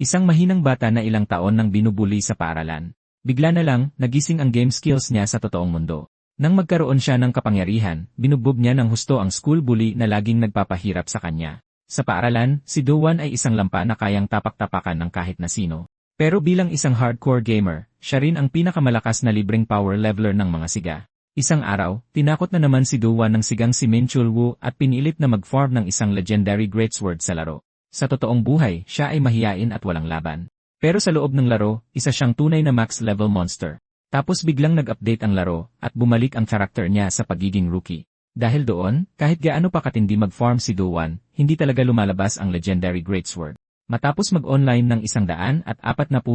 Isang mahinang bata na ilang taon nang binubuli sa paaralan. Bigla na lang, nagising ang game skills niya sa totoong mundo. Nang magkaroon siya ng kapangyarihan, binugbog niya ng husto ang school bully na laging nagpapahirap sa kanya. Sa paaralan, si Do-won ay isang lampa na kayang tapak-tapakan ng kahit na sino. Pero bilang isang hardcore gamer, siya rin ang pinakamalakas na libreng power leveler ng mga siga. Isang araw, tinakot na naman si Do-won ng sigang si Min Chul-woo at pinilit na mag-farm ng isang legendary greatsword sa laro. Sa totoong buhay, siya ay mahiyain at walang laban. Pero sa loob ng laro, isa siyang tunay na max-level monster. Tapos biglang nag-update ang laro, at bumalik ang karakter niya sa pagiging rookie. Dahil doon, kahit gaano pa katindi mag-farm si Do-won, hindi talaga lumalabas ang legendary greatsword. Matapos mag-online ng 140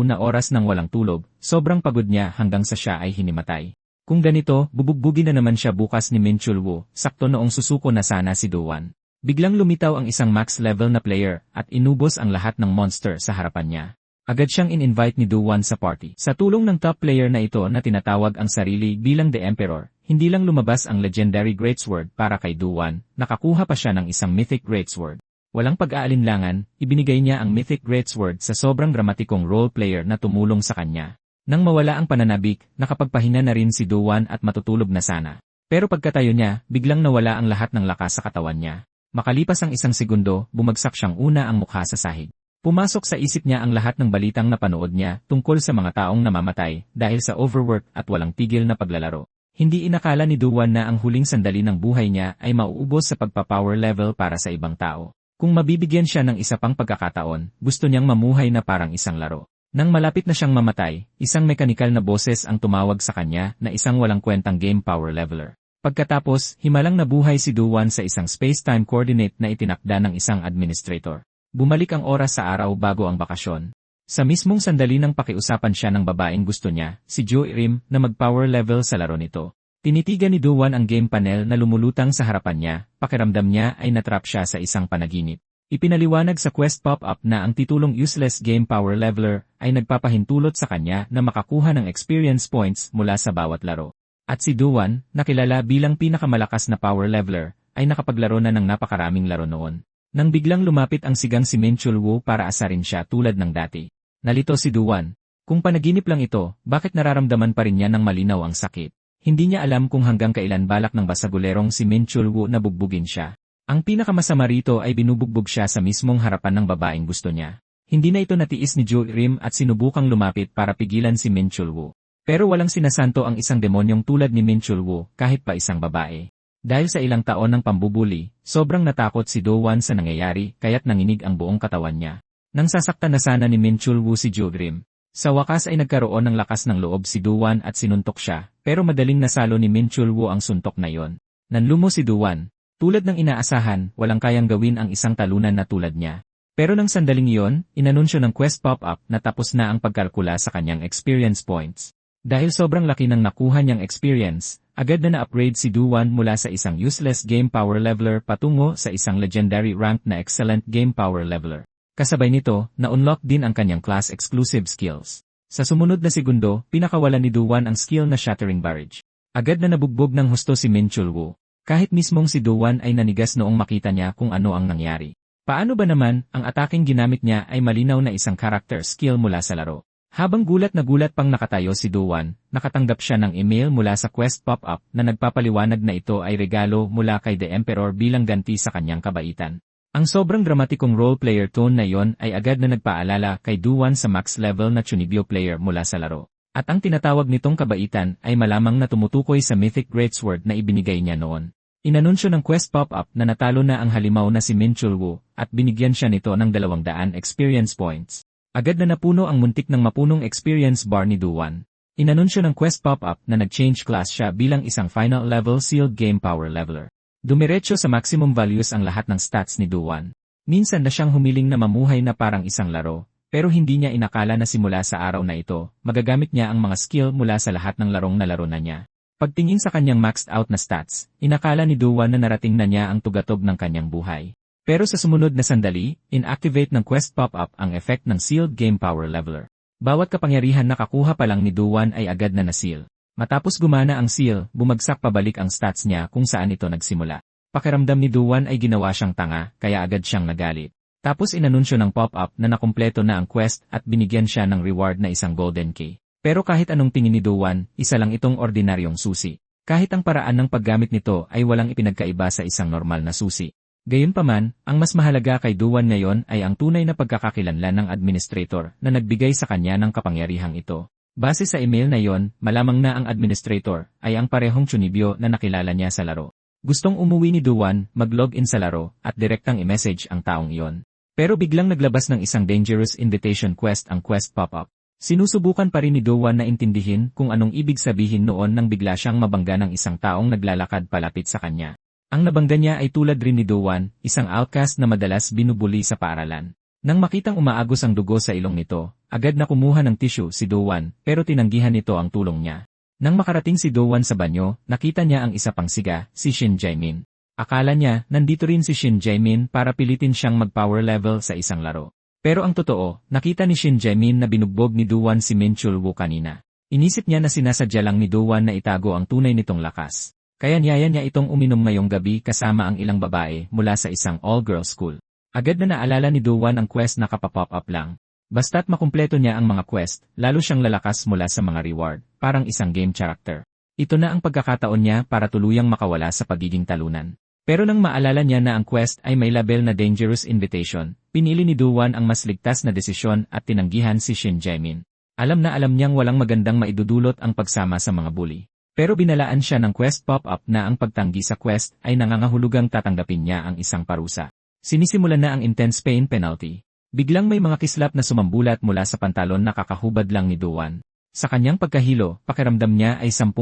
na oras ng walang tulog, sobrang pagod niya hanggang sa siya ay hinimatay. Kung ganito, bubugbugin na naman siya bukas ni Min Chul-woo, sakto noong susuko na sana si Do-won. Biglang lumitaw ang isang max-level na player at inubos ang lahat ng monster sa harapan niya. Agad siyang in-invite ni Do-won sa party. Sa tulong ng top player na ito na tinatawag ang sarili bilang The Emperor, hindi lang lumabas ang legendary greatsword para kay Do-won, nakakuha pa siya ng isang mythic greatsword. Walang pag-aalinlangan, ibinigay niya ang mythic greatsword sa sobrang dramatikong role player na tumulong sa kanya. Nang mawala ang pananabik, nakapagpahinga na rin si Do-won at matutulog na sana. Pero pagkatayo niya, biglang nawala ang lahat ng lakas sa katawan niya. Makalipas ang 1 segundo, bumagsak siyang una ang mukha sa sahig. Pumasok sa isip niya ang lahat ng balitang napanood niya tungkol sa mga taong namamatay dahil sa overwork at walang tigil na paglalaro. Hindi inakala ni Do-won na ang huling sandali ng buhay niya ay mauubos sa pagpa-power level para sa ibang tao. Kung mabibigyan siya ng isa pang pagkakataon, gusto niyang mamuhay na parang isang laro. Nang malapit na siyang mamatay, isang mekanikal na boses ang tumawag sa kanya na isang walang kwentang game power leveler. Pagkatapos, himalang nabuhay si Do-won sa isang space-time coordinate na itinakda ng isang administrator. Bumalik ang oras sa araw bago ang bakasyon. Sa mismong sandali ng pakiusapan siya ng babaeng gusto niya, si Jo-rim, na mag-power level sa laro nito. Tinitigan ni Do-won ang game panel na lumulutang sa harapan niya, pakiramdam niya ay natrap siya sa isang panaginip. Ipinaliwanag sa quest pop-up na ang titulong useless game power leveler ay nagpapahintulot sa kanya na makakuha ng experience points mula sa bawat laro. At si Do-won, nakilala bilang pinakamalakas na power leveler, ay nakapaglaro na ng napakaraming laro noon. Nang biglang lumapit ang sigang si Min Chul-woo para asarin siya tulad ng dati. Nalito si Do-won. Kung panaginip lang ito, bakit nararamdaman pa rin niya ng malinaw ang sakit? Hindi niya alam kung hanggang kailan balak ng basagulerong si Min Chul-woo na bugbugin siya. Ang pinakamasama rito ay binubugbog siya sa mismong harapan ng babaeng gusto niya. Hindi na ito natiis ni Jo-rim at sinubukang lumapit para pigilan si Min Chul-woo. Pero walang sinasanto ang isang demonyong tulad ni Min Chul-woo kahit pa isang babae. Dahil sa ilang taon ng pambubuli, sobrang natakot si Do-won sa nangyayari kaya't nanginig ang buong katawan niya. Nang sasaktan na sana ni Min Chul-woo si Jo-rim, sa wakas ay nagkaroon ng lakas ng loob si Do-won at sinuntok siya, pero madaling nasalo ni Min Chul-woo ang suntok na yon. Nanlumo si Do-won. Tulad ng inaasahan, walang kayang gawin ang isang talunan na tulad niya. Pero nang sandaling iyon, inanunsyo ng quest pop-up na tapos na ang pagkalkula sa kanyang experience points. Dahil sobrang laki ng nakuha niyang experience, agad na na-upgrade si Do-won mula sa isang useless game power leveler patungo sa isang legendary rank na excellent game power leveler. Kasabay nito, na-unlock din ang kanyang class-exclusive skills. Sa sumunod na segundo, pinakawalan ni Do-won ang skill na Shattering Barrage. Agad na nabugbog ng husto si Min Chul-woo. Kahit mismong si Do-won ay nanigas noong makita niya kung ano ang nangyari. Paano ba naman, ang ataking ginamit niya ay malinaw na isang character skill mula sa laro. Habang gulat na gulat pang nakatayo si Do-won, nakatanggap siya ng email mula sa quest pop-up na nagpapaliwanag na ito ay regalo mula kay The Emperor bilang ganti sa kanyang kabaitan. Ang sobrang dramatikong role-player tone na yon ay agad na nagpaalala kay Do-won sa max level na Chunibyo player mula sa laro. At ang tinatawag nitong kabaitan ay malamang na tumutukoy sa mythic greatsword na ibinigay niya noon. Inanunsyo ng quest pop-up na natalo na ang halimaw na si Min Chul-woo at binigyan siya nito ng 200 experience points. Agad na napuno ang muntik ng mapunong experience bar ni Do-won. Inanunsyo ng quest pop-up na nag-change class siya bilang isang final level sealed game power leveler. Dumiretso sa maximum values ang lahat ng stats ni Do-won. Minsan na siyang humiling na mamuhay na parang isang laro, pero hindi niya inakala na simula sa araw na ito, magagamit niya ang mga skill mula sa lahat ng larong nalaro na niya. Pagtingin sa kanyang maxed out na stats, inakala ni Do-won na narating na niya ang tugatog ng kanyang buhay. Pero sa sumunod na sandali, inactivate ng quest pop-up ang effect ng sealed game power leveler. Bawat kapangyarihan na kakuha pa lang ni Do-won ay agad na na-seal. Matapos gumana ang seal, bumagsak pabalik ang stats niya kung saan ito nagsimula. Pakiramdam ni Do-won ay ginawa siyang tanga, kaya agad siyang nagalit. Tapos inanunsyo ng pop-up na nakumpleto na ang quest at binigyan siya ng reward na isang golden key. Pero kahit anong tingin ni Dowan, isa lang itong ordinaryong susi. Kahit ang paraan ng paggamit nito ay walang ipinagkaiba sa isang normal na susi. Gayunpaman, ang mas mahalaga kay Dowan ngayon ay ang tunay na pagkakakilanlan ng administrator na nagbigay sa kanya ng kapangyarihang ito. Base sa email na yon, malamang na ang administrator ay ang parehong Chunibyo na nakilala niya sa laro. Gustong umuwi ni Dowan, mag-login sa laro, at direktang i-message ang taong iyon. Pero biglang naglabas ng isang dangerous invitation quest ang quest pop-up. Sinusubukan pa rin ni Dowan na intindihin kung anong ibig sabihin noon nang bigla siyang mabangga ng isang taong naglalakad palapit sa kanya. Ang nabangga niya ay tulad rin ni Dowan, isang outcast na madalas binubuli sa paaralan. Nang makitang umaagos ang dugo sa ilong nito, agad na kumuha ng tissue si Dowan pero tinanggihan nito ang tulong niya. Nang makarating si Dowan sa banyo, nakita niya ang isa pang siga, si Shin Jae-min. Akala niya, nandito rin si Shin Jae-min para pilitin siyang mag-power level sa isang laro. Pero ang totoo, nakita ni Shin Jae-min na binugbog ni Dowan si Min Chul-woo kanina. Inisip niya na sinasadya lang ni Dowan na itago ang tunay nitong lakas. Kaya niyaya niya itong uminom ngayong gabi kasama ang ilang babae mula sa isang all-girls school. Agad na naalala ni Dowan ang quest na kapapop up lang. Basta't makumpleto niya ang mga quest, lalo siyang lalakas mula sa mga reward, parang isang game character. Ito na ang pagkakataon niya para tuluyang makawala sa pagiging talunan. Pero nang maalala niya na ang quest ay may label na dangerous invitation, pinili ni Dowan ang mas ligtas na desisyon at tinanggihan si Shin Jae-min. Alam na alam niyang walang magandang maidudulot ang pagsama sa mga bully. Pero binalaan siya ng quest pop-up na ang pagtanggi sa quest ay nangangahulugang tatanggapin niya ang isang parusa. Sinisimulan na ang intense pain penalty. Biglang may mga kislap na sumambulat mula sa pantalon na kakahubad lang ni Dowan. Sa kanyang pagkahilo, pakiramdam niya ay 10,000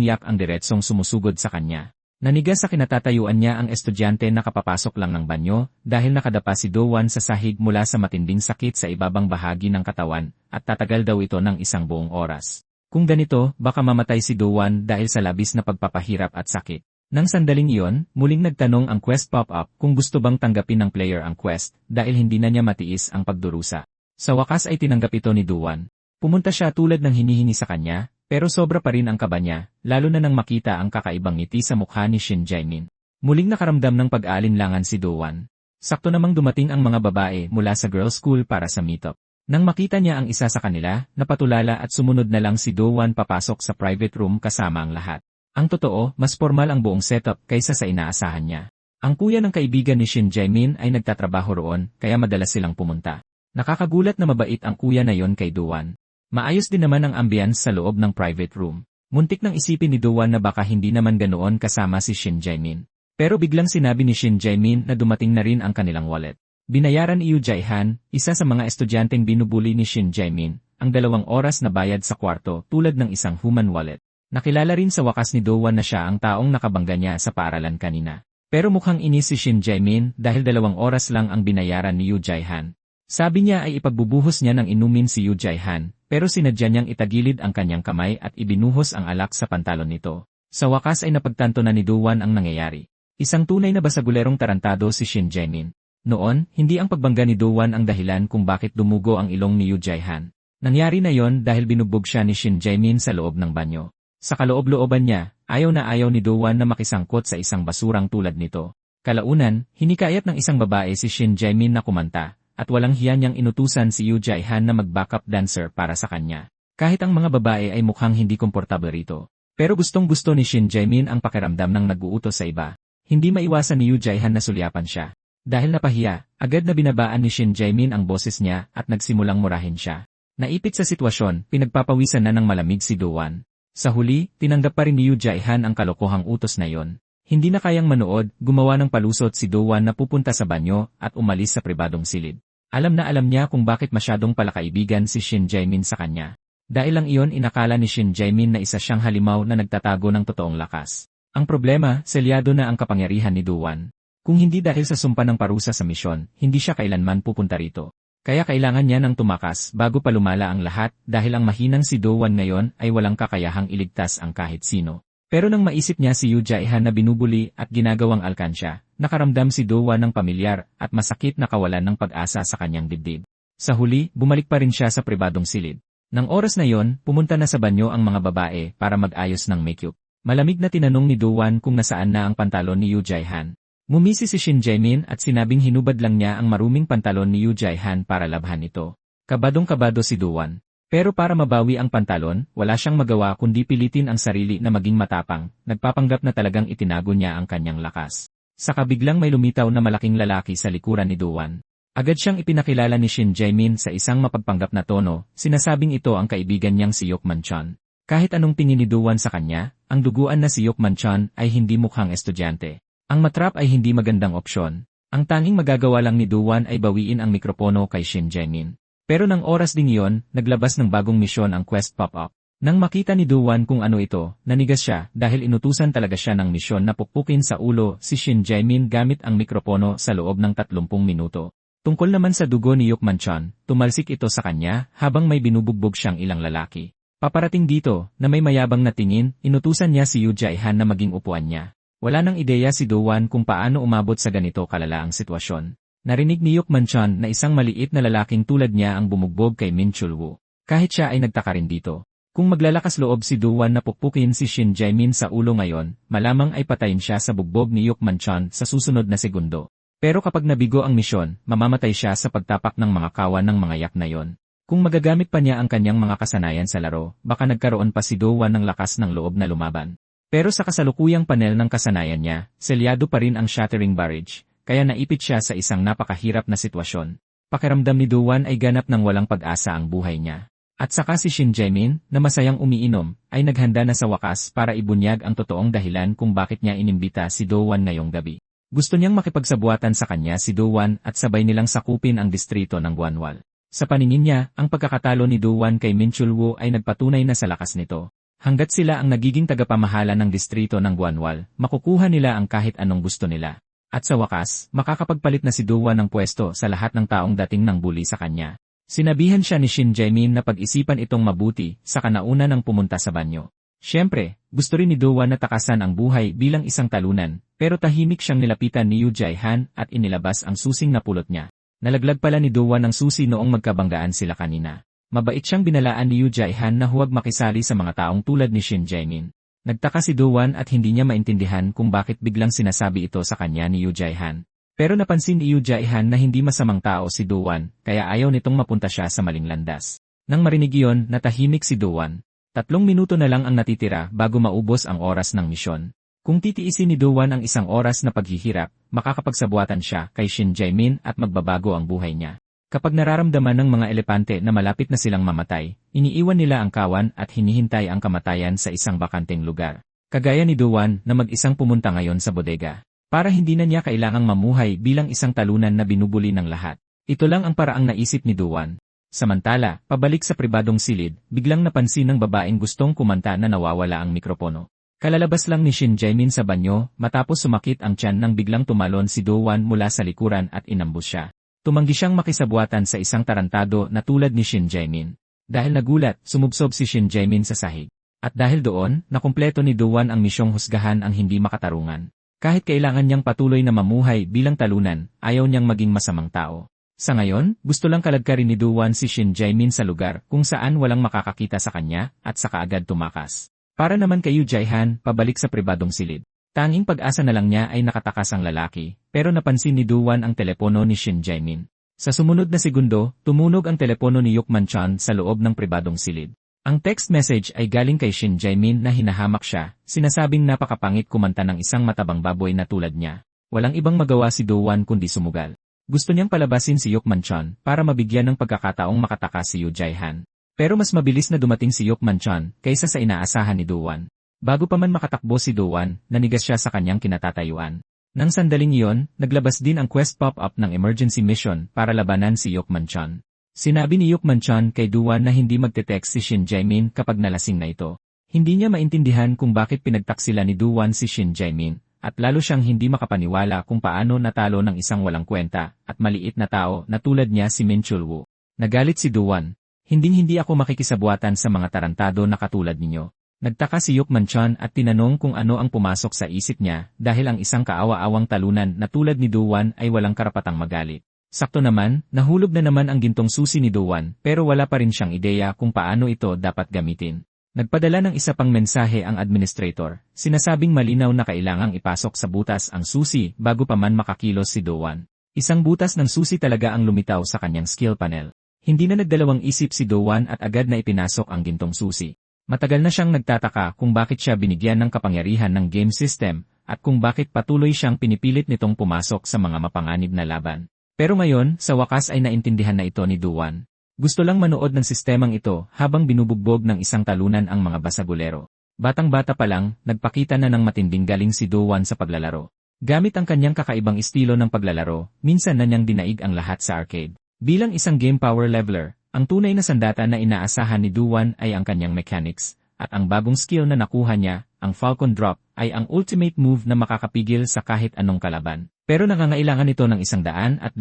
yak ang diretsong sumusugod sa kanya. Nanigas sa kinatatayuan niya ang estudyante na kapapasok lang ng banyo dahil nakadapa si Dowan sa sahig mula sa matinding sakit sa ibabang bahagi ng katawan at tatagal daw ito ng isang buong oras. Kung ganito, baka mamatay si Dowan dahil sa labis na pagpapahirap at sakit. Nang sandaling iyon, muling nagtanong ang quest pop-up kung gusto bang tanggapin ng player ang quest dahil hindi na niya matiis ang pagdurusa. Sa wakas ay tinanggap ito ni Dowan. Pumunta siya tulad ng hinihingi sa kanya, pero sobra pa rin ang kaba niya, lalo na nang makita ang kakaibang ngiti sa mukha ni Shin Jae-min. Muling nakaramdam ng pag-aalinlangan si Dowan. Sakto namang dumating ang mga babae mula sa girls' school para sa meetup. Nang makita niya ang isa sa kanila, napatulala at sumunod na lang si Dowan papasok sa private room kasama ang lahat. Ang totoo, mas formal ang buong setup kaysa sa inaasahan niya. Ang kuya ng kaibigan ni Shin Jae-min ay nagtatrabaho roon, kaya madalas silang pumunta. Nakakagulat na mabait ang kuya na yon kay Dowan. Maayos din naman ang ambience sa loob ng private room. Muntik nang isipin ni Dowan na baka hindi naman ganoon kasama si Shin Jae-min. Pero biglang sinabi ni Shin Jae-min na dumating na rin ang kanilang wallet. Binayaran ni Yoo Jae-han, isa sa mga estudyanteng binubuli ni Shin Jae-min, ang 2 oras na bayad sa kwarto tulad ng isang human wallet. Nakilala rin sa wakas ni Dowan na siya ang taong nakabangga niya sa paaralan kanina. Pero mukhang inis si Shin Jae-min dahil 2 oras lang ang binayaran ni Yoo Jae-han. Sabi niya ay ipagbubuhos niya ng inumin si Yoo Jae-han, pero sinadya niyang itagilid ang kanyang kamay at ibinuhos ang alak sa pantalon nito. Sa wakas ay napagtanto na ni Dowan ang nangyayari. Isang tunay na basagulerong tarantado si Shin Jae-min. Noon, hindi ang pagbangga ni Dowan ang dahilan kung bakit dumugo ang ilong ni Yoo Jae-han. Nangyari na yon dahil binugbog siya ni Shin Jae-min sa loob ng banyo. Sa kaloob-looban niya, ayaw na ayaw ni Dowan na makisangkot sa isang basurang tulad nito. Kalaunan, hinikayat ng isang babae si Shin Jae-min na kumanta, at walang hiya niyang inutusan si Yoo Jae-han na mag-backup dancer para sa kanya. Kahit ang mga babae ay mukhang hindi komportable rito. Pero gustong-gusto ni Shin Jae-min ang pakiramdam ng nag-uutos sa iba. Hindi maiwasan ni Yoo Jae-han na sulyapan siya. Dahil napahiya, agad na binabaan ni Shin Jae-min ang boses niya at nagsimulang murahin siya. Naipit sa sitwasyon, pinagpapawisan na ng malamig si Dowan. Sa huli, tinanggap pa rin ni Yoo Jae-han ang kalokohang utos na yon. Hindi na kayang manood, gumawa ng palusot si Dowan na pupunta sa banyo at umalis sa pribadong silid. Alam na alam niya kung bakit masyadong palakaibigan si Shin Jae-min sa kanya. Dahil lang iyon inakala ni Shin Jae-min na isa siyang halimaw na nagtatago ng totoong lakas. Ang problema, selyado na ang kapangyarihan ni Dowan. Kung hindi dahil sa sumpa ng parusa sa misyon, hindi siya kailanman pupunta rito. Kaya kailangan niya ng tumakas bago pa lumala ang lahat dahil ang mahinang si Dowan ngayon ay walang kakayahang iligtas ang kahit sino. Pero nang maisip niya si Yoo Jae-han na binubuli at ginagawang alkansya, nakaramdam si Dowan ng pamilyar at masakit na kawalan ng pag-asa sa kanyang dibdib. Sa huli, bumalik pa rin siya sa pribadong silid. Nang oras na yon, pumunta na sa banyo ang mga babae para mag-ayos ng makeup. Malamig na tinanong ni Dowan kung nasaan na ang pantalon ni Yoo Jae-han. Ngumisi si Shin Jae-min at sinabing hinubad lang niya ang maruming pantalon ni Yoo Jae-han para labhan ito. Kabadong-kabado si Do-won. Pero para mabawi ang pantalon, wala siyang magawa kundi pilitin ang sarili na maging matapang, nagpapanggap na talagang itinago niya ang kanyang lakas. Saka biglang may lumitaw na malaking lalaki sa likuran ni Do-won. Agad siyang ipinakilala ni Shin Jae-min sa isang mapagpanggap na tono, sinasabing ito ang kaibigan niyang si Yok Man-chon. Kahit anong tingin ni Do-won sa kanya, ang duguan na si Yok Man-chon ay hindi mukhang estudyante. Ang matrap ay hindi magandang opsyon. Ang tanging magagawa lang ni Do-won ay bawiin ang mikropono kay Shin Jae-min. Pero nang oras ding iyon, naglabas ng bagong misyon ang quest pop-up. Nang makita ni Do-won kung ano ito, nanigas siya dahil inutusan talaga siya ng misyon na pukpukin sa ulo si Shin Jae-min gamit ang mikropono sa loob ng 30 minuto. Tungkol naman sa dugo ni Yok Man-chon, tumalsik ito sa kanya habang may binubugbog siyang ilang lalaki. Paparating dito, na may mayabang na tingin, inutusan niya si Yoo Jae-han na maging upuan niya. Wala nang ideya si Do-won kung paano umabot sa ganito kalala ang sitwasyon. Narinig ni Yok Man-chon na isang maliit na lalaking tulad niya ang bumugbog kay Min Chul-woo. Kahit siya ay nagtaka rin dito. Kung maglalakas loob si Do-won na pukpukin si Shin Jae-min sa ulo ngayon, malamang ay patayin siya sa bugbog ni Yok Man-chon sa susunod na segundo. Pero kapag nabigo ang misyon, mamamatay siya sa pagtapak ng mga kawan ng mga yak na yon. Kung magagamit pa niya ang kanyang mga kasanayan sa laro, baka nagkaroon pa si Do-won ng lakas ng loob na lumaban. Pero sa kasalukuyang panel ng kasanayan niya, selyado pa rin ang Shattering Barrage. Kaya naipit siya sa isang napakahirap na sitwasyon. Pakiramdam ni Do-won ay ganap ng walang pag-asa ang buhay niya. At saka si Shin Jae-min, na masayang umiinom, ay naghanda na sa wakas para ibunyag ang totoong dahilan kung bakit niya inimbita si Do-won ngayong gabi. Gusto niyang makipagsabuatan sa kanya si Do-won at sabay nilang sakupin ang distrito ng Gwanwal. Sa paningin niya, ang pagkakatalo ni Do-won kay Min Chul-woo ay nagpatunay na sa lakas nito. Hanggat sila ang nagiging tagapamahala ng distrito ng Gwanwal, makukuha nila ang kahit anong gusto nila. At sa wakas, makakapagpalit na si Do-won ng pwesto sa lahat ng taong dating ng bully sa kanya. Sinabihan siya ni Shin Jae-min na pag-isipan itong mabuti, saka nauna ng pumunta sa banyo. Siyempre, gusto rin ni Do-won na takasan ang buhay bilang isang talunan, pero tahimik siyang nilapitan ni Yoo Jae-han at inilabas ang susing na pulot niya. Nalaglag pala ni Do-won ang susi noong magkabanggaan sila kanina. Mabait siyang binalaan ni Yoo Jae-han na huwag makisali sa mga taong tulad ni Shin Jae-min. Nagtaka si Do-won at hindi niya maintindihan kung bakit biglang sinasabi ito sa kanya ni Yoo Jae-han. Pero napansin ni Yoo Jae-han na hindi masamang tao si Do-won, kaya ayaw nitong mapunta siya sa maling landas. Nang marinig iyon, natahimik si Do-won. 3 minuto na lang ang natitira bago maubos ang oras ng misyon. Kung titiisin ni Do-won ang isang oras na paghihirap, makakapagsabuatan siya kay Shin Jae-min at magbabago ang buhay niya. Kapag nararamdaman ng mga elepante na malapit na silang mamatay, iniiwan nila ang kawan at hinihintay ang kamatayan sa isang bakanteng lugar. Kagaya ni Do-won na mag-isang pumunta ngayon sa bodega. Para hindi na niya kailangang mamuhay bilang isang talunan na binubuli ng lahat. Ito lang ang paraang naisip ni Do-won. Samantala, pabalik sa pribadong silid, biglang napansin ng babaeng gustong kumanta na nawawala ang mikropono. Kalalabas lang ni Shin Jae-min sa banyo, matapos sumakit ang tiyan nang biglang tumalon si Do-won mula sa likuran at inambus siya. Tumanggi siyang makisabuatan sa isang tarantado na tulad ni Shin Jae-min. Dahil nagulat, sumubsob si Shin Jae-min sa sahig. At dahil doon, nakumpleto ni Do-won ang misyong husgahan ang hindi makatarungan. Kahit kailangan niyang patuloy na mamuhay bilang talunan, ayaw niyang maging masamang tao. Sa ngayon, gusto lang kaladkarin ni Do-won si Shin Jae-min sa lugar kung saan walang makakakita sa kanya at saka agad tumakas. Para naman kay Yoo Jae-han, pabalik sa pribadong silid. Tanging pag-asa na lang niya ay nakatakas ang lalaki, pero napansin ni Do-won ang telepono ni Shin Jae-min. Sa sumunod na segundo, tumunog ang telepono ni Yok Man-chon sa loob ng pribadong silid. Ang text message ay galing kay Shin Jae-min na hinahamak siya, sinasabing napakapangit kumanta ng isang matabang baboy na tulad niya. Walang ibang magawa si Do-won kundi sumugal. Gusto niyang palabasin si Yok Man-chon para mabigyan ng pagkakataong makatakas si Yoo Jae-han. Pero mas mabilis na dumating si Yok Man-chon kaysa sa inaasahan ni Do-won. Bago pa man makatakbo si Do-won, nanigas siya sa kanyang kinatatayuan. Nang sandaling iyon, naglabas din ang quest pop-up ng emergency mission para labanan si Yok Man-chon. Sinabi ni Yok Man-chon kay Do-won na hindi magte-text si Shin Jae-min kapag nalasing na ito. Hindi niya maintindihan kung bakit pinagtaksila ni Do-won si Shin Jae-min, at lalo siyang hindi makapaniwala kung paano natalo ng isang walang kwenta at maliit na tao na tulad niya si Min Chul-woo. Nagalit si Do-won. Hinding-hindi ako makikisabuatan sa mga tarantado na katulad ninyo. Nagtaka si Yok Man-chon at tinanong kung ano ang pumasok sa isip niya dahil ang isang kaawa-awang talunan na tulad ni Do-won ay walang karapatang magalit. Sakto naman, nahulog na naman ang gintong susi ni Do-won pero wala pa rin siyang ideya kung paano ito dapat gamitin. Nagpadala ng isa pang mensahe ang administrator, sinasabing malinaw na kailangang ipasok sa butas ang susi bago pa man makakilos si Do-won. Isang butas ng susi talaga ang lumitaw sa kanyang skill panel. Hindi na nagdalawang isip si Do-won at agad na ipinasok ang gintong susi. Matagal na siyang nagtataka kung bakit siya binigyan ng kapangyarihan ng game system at kung bakit patuloy siyang pinipilit nitong pumasok sa mga mapanganib na laban. Pero ngayon, sa wakas ay naintindihan na ito ni Do-won. Gusto lang manood ng sistemang ito habang binubugbog ng isang talunan ang mga basagulero. Batang-bata pa lang, nagpakita na ng matinding galing si Do-won sa paglalaro. Gamit ang kanyang kakaibang estilo ng paglalaro, minsan na niyang dinaig ang lahat sa arcade. Bilang isang game power leveler, ang tunay na sandata na inaasahan ni Do-won ay ang kanyang mechanics, at ang bagong skill na nakuha niya, ang Falcon Drop, ay ang ultimate move na makakapigil sa kahit anong kalaban. Pero nangangailangan ito ng 120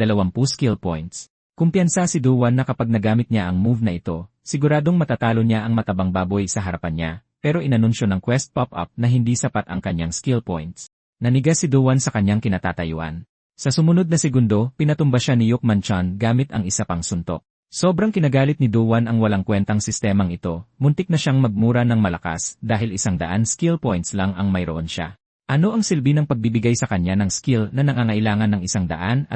skill points. Kumpiyansa si Do-won na kapag nagamit niya ang move na ito, siguradong matatalo niya ang matabang baboy sa harapan niya, pero inanunsyo ng quest pop-up na hindi sapat ang kanyang skill points. Nanigas si Do-won sa kanyang kinatatayuan. Sa sumunod na segundo, pinatumba siya ni Yukman-chan gamit ang isa pang suntok. Sobrang kinagalit ni Do-won ang walang kwentang sistemang ito, muntik na siyang magmura ng malakas dahil 100 skill points lang ang mayroon siya. Ano ang silbi ng pagbibigay sa kanya ng skill na nangangailangan ng 120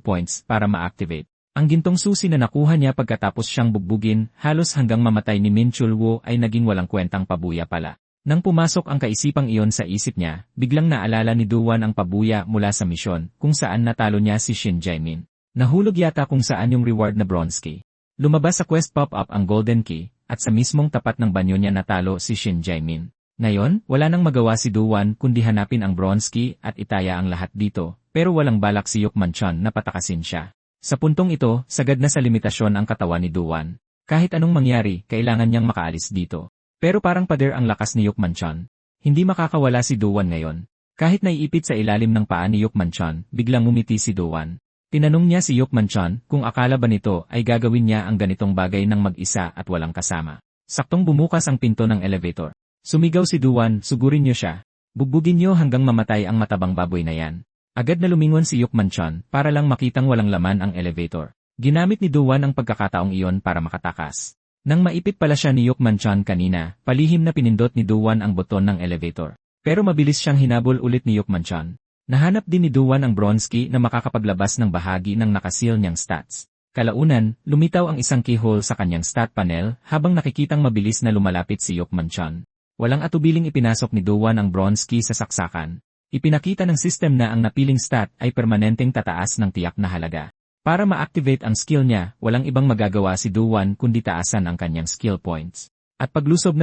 points para ma-activate? Ang gintong susi na nakuha niya pagkatapos siyang bugbugin, halos hanggang mamatay ni Min Chul-woo ay naging walang kwentang pabuya pala. Nang pumasok ang kaisipang iyon sa isip niya, biglang naalala ni Do-won ang pabuya mula sa misyon, kung saan natalo niya si Shin Jae-min. Nahulog yata kung saan yung reward na bronze key. Lumabas sa quest pop-up ang golden key, at sa mismong tapat ng banyo niya natalo si Shin Jae-min. Ngayon, wala nang magawa si Do-won kundi hanapin ang bronze key at itaya ang lahat dito, pero walang balak si Yukman-chan na patakasin siya. Sa puntong ito, sagad na sa limitasyon ang katawan ni Do-won. Kahit anong mangyari, kailangan niyang makaalis dito. Pero parang pader ang lakas ni Yukman-chan. Hindi makakawala si Do-won ngayon. Kahit naiipit sa ilalim ng paa ni Yukman-chan, biglang ngumiti si Do-won. Tinanong niya si Yukman-chan kung akala ba nito ay gagawin niya ang ganitong bagay ng mag-isa at walang kasama. Saktong bumukas ang pinto ng elevator. Sumigaw si Do-won, sugurin niyo siya. Bugbugin niyo hanggang mamatay ang matabang baboy na yan. Agad na lumingon si Yukman-chan para lang makitang walang laman ang elevator. Ginamit ni Do-won ang pagkakataong iyon para makatakas. Nang maipit pala siya ni Yukman-chan kanina, palihim na pinindot ni Do-won ang buton ng elevator. Pero mabilis siyang hinabol ulit ni Yukman-chan. Nahanap din ni Do-won ang bronze key na makakapaglabas ng bahagi ng nakasil niyang stats. Kalaunan, lumitaw ang isang keyhole sa kanyang stat panel habang nakikitang mabilis na lumalapit si Yukman-chan. Walang atubiling ipinasok ni Do-won ang bronze key sa saksakan. Ipinakita ng system na ang napiling stat ay permanenteng tataas ng tiyak na halaga. Para ma-activate ang skill niya, walang ibang magagawa si Do-won kundi taasan ang kanyang skill points. At paglusob